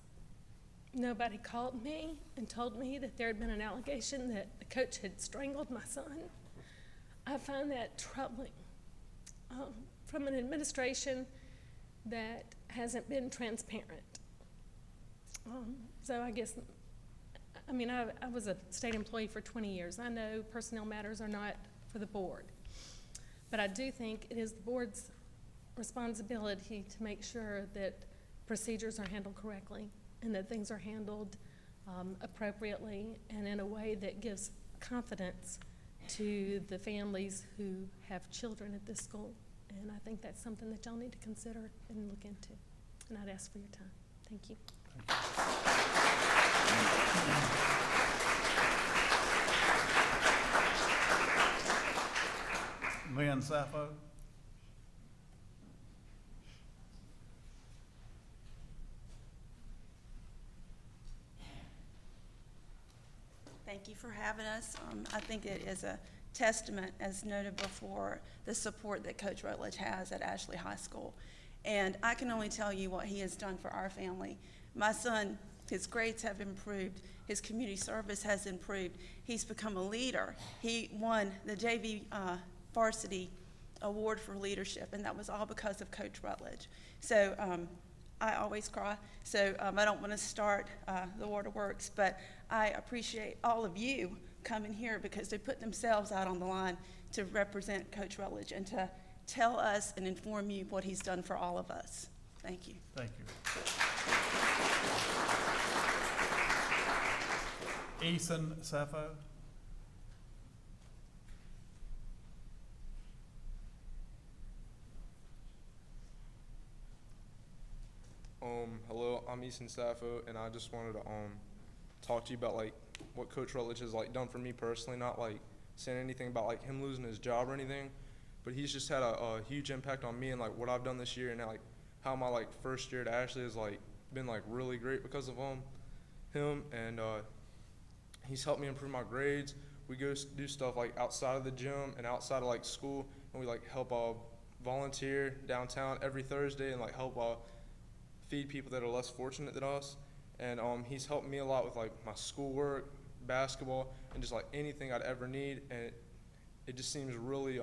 Speaker 12: Nobody called me and told me that there had been an allegation that the coach had strangled my son. I find that troubling. from an administration that hasn't been transparent. So I guess, I mean, I was a state employee for 20 years. I know personnel matters are not for the board. But I do think it is the board's responsibility to make sure that procedures are handled correctly and that things are handled appropriately and in a way that gives confidence to the families who have children at this school. And I think that's something that y'all need to consider and look into. And I'd ask for your time. Thank you.
Speaker 2: Lynn Sappho.
Speaker 13: Thank you for having us. I think it is a testament, as noted before, the support that Coach Rutledge has at Ashley High School. And I can only tell you what he has done for our family. My son, his grades have improved. His community service has improved. He's become a leader. He won the JV varsity award for leadership, and that was all because of Coach Rutledge. So I always cry, so I don't want to start the waterworks, but I appreciate all of you coming here because they put themselves out on the line to represent Coach Rutledge and to tell us and inform you what he's done for all of us. Thank you.
Speaker 2: Thank you. Ethan Sappho.
Speaker 9: Hello, I'm Easton Sappho, and I just wanted to talk to you about like what Coach Rutledge has like done for me personally. Not like saying anything about like him losing his job or anything, but he's just had a huge impact on me and like what I've done this year, and like how my like first year at Ashley has like been like really great because of him, and he's helped me improve my grades. We go do stuff like outside of the gym and outside of like school, and we like help volunteer downtown every Thursday and like help feed people that are less fortunate than us. And he's helped me a lot with like my schoolwork, basketball, and just like anything I'd ever need. And it just seems really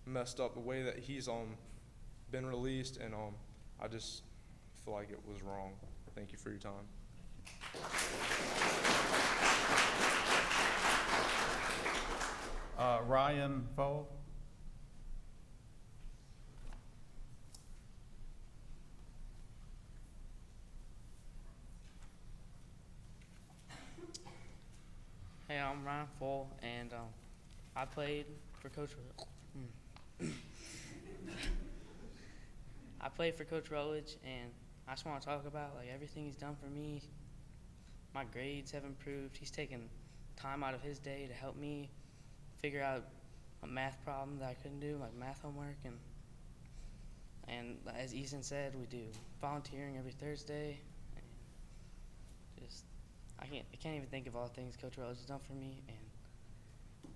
Speaker 9: messed up the way that he's been released, and I just feel like it was wrong. Thank you for your time.
Speaker 2: Ryan Fall.
Speaker 15: Hey, I'm Ryan Fall, and I played for Coach Rutledge, and I just want to talk about like everything he's done for me. My grades have improved. He's taken time out of his day to help me figure out a math problem that I couldn't do, like math homework, and as Ethan said, we do volunteering every Thursday. And just I can't even think of all the things Coach Rutledge has done for me, and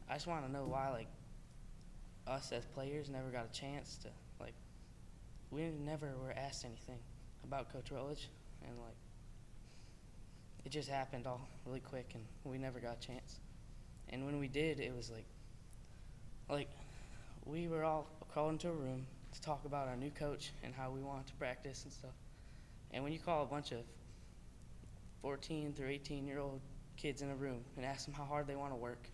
Speaker 15: I just want to know why like us as players never got a chance to like we never were asked anything about Coach Rutledge, and like it just happened all really quick, and we never got a chance. And when we did, it was like we were all called into a room to talk about our new coach and how we wanted to practice and stuff. And when you call a bunch of 14 through 18-year-old kids in a room and ask them how hard they want to work,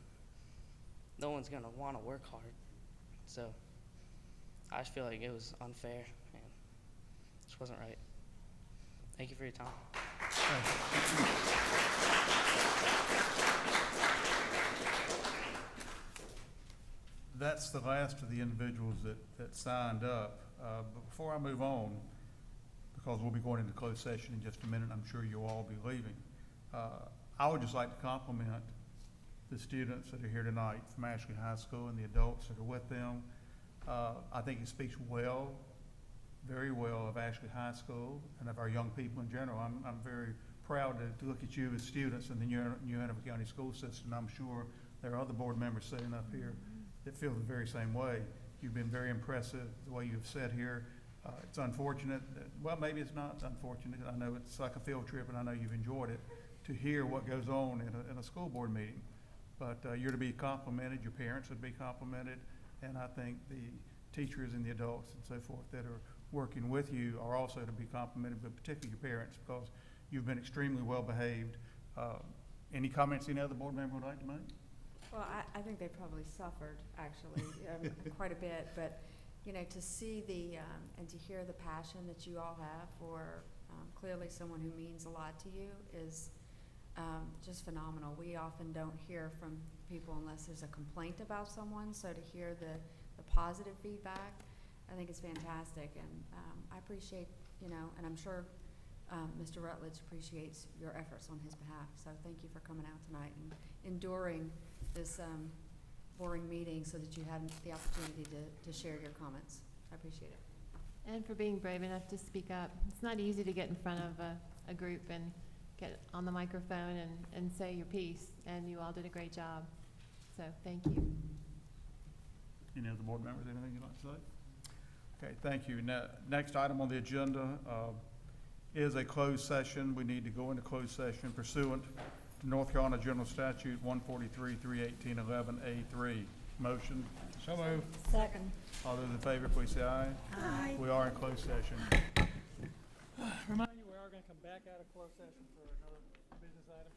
Speaker 15: no one's going to want to work hard. So I just feel like it was unfair and it just wasn't right. Thank you for your time.
Speaker 2: That's the last of the individuals that signed up. But before I move on, because we'll be going into closed session in just a minute, I'm sure you'll all be leaving. I would just like to compliment the students that are here tonight from Ashley High School and the adults that are with them. I think it speaks well, very well of Ashley High School and of our young people in general. I'm very proud to look at you as students in the New Hanover County school system. I'm sure there are other board members sitting up here that feel the very same way. You've been very impressive the way you've sat here. It's unfortunate that, well, maybe it's not unfortunate. I know it's like a field trip and I know you've enjoyed it to hear what goes on in a school board meeting. But you're to be complimented, your parents would be complimented, and I think teachers and the adults and so forth that are working with you are also to be complimented, but particularly your parents, because you've been extremely well behaved. Any comments any other board member would like to make?
Speaker 16: Well, I think they probably suffered, actually, quite a bit, but, you know, to see and to hear the passion that you all have for clearly someone who means a lot to you is just phenomenal. We often don't hear from people unless there's a complaint about someone, so to hear the positive feedback, I think is fantastic, and I appreciate, you know, and I'm sure Mr. Rutledge appreciates your efforts on his behalf, so thank you for coming out tonight and enduring this boring meeting so that you had the opportunity to share your comments. I appreciate it.
Speaker 5: And for being brave enough to speak up. It's not easy to get in front of a group and get on the microphone and say your piece, and you all did a great job. So thank you.
Speaker 2: Any other board members, anything you'd like to say? Okay, thank you. Next item on the agenda is a closed session. We need to go into closed session pursuant to North Carolina General Statute 143, 318, 11A3. Motion?
Speaker 10: So moved.
Speaker 4: Second.
Speaker 2: All those in favor, please say aye.
Speaker 4: Aye.
Speaker 2: We are in closed session.
Speaker 1: Remind you, we are going to come back out of closed session for another business item.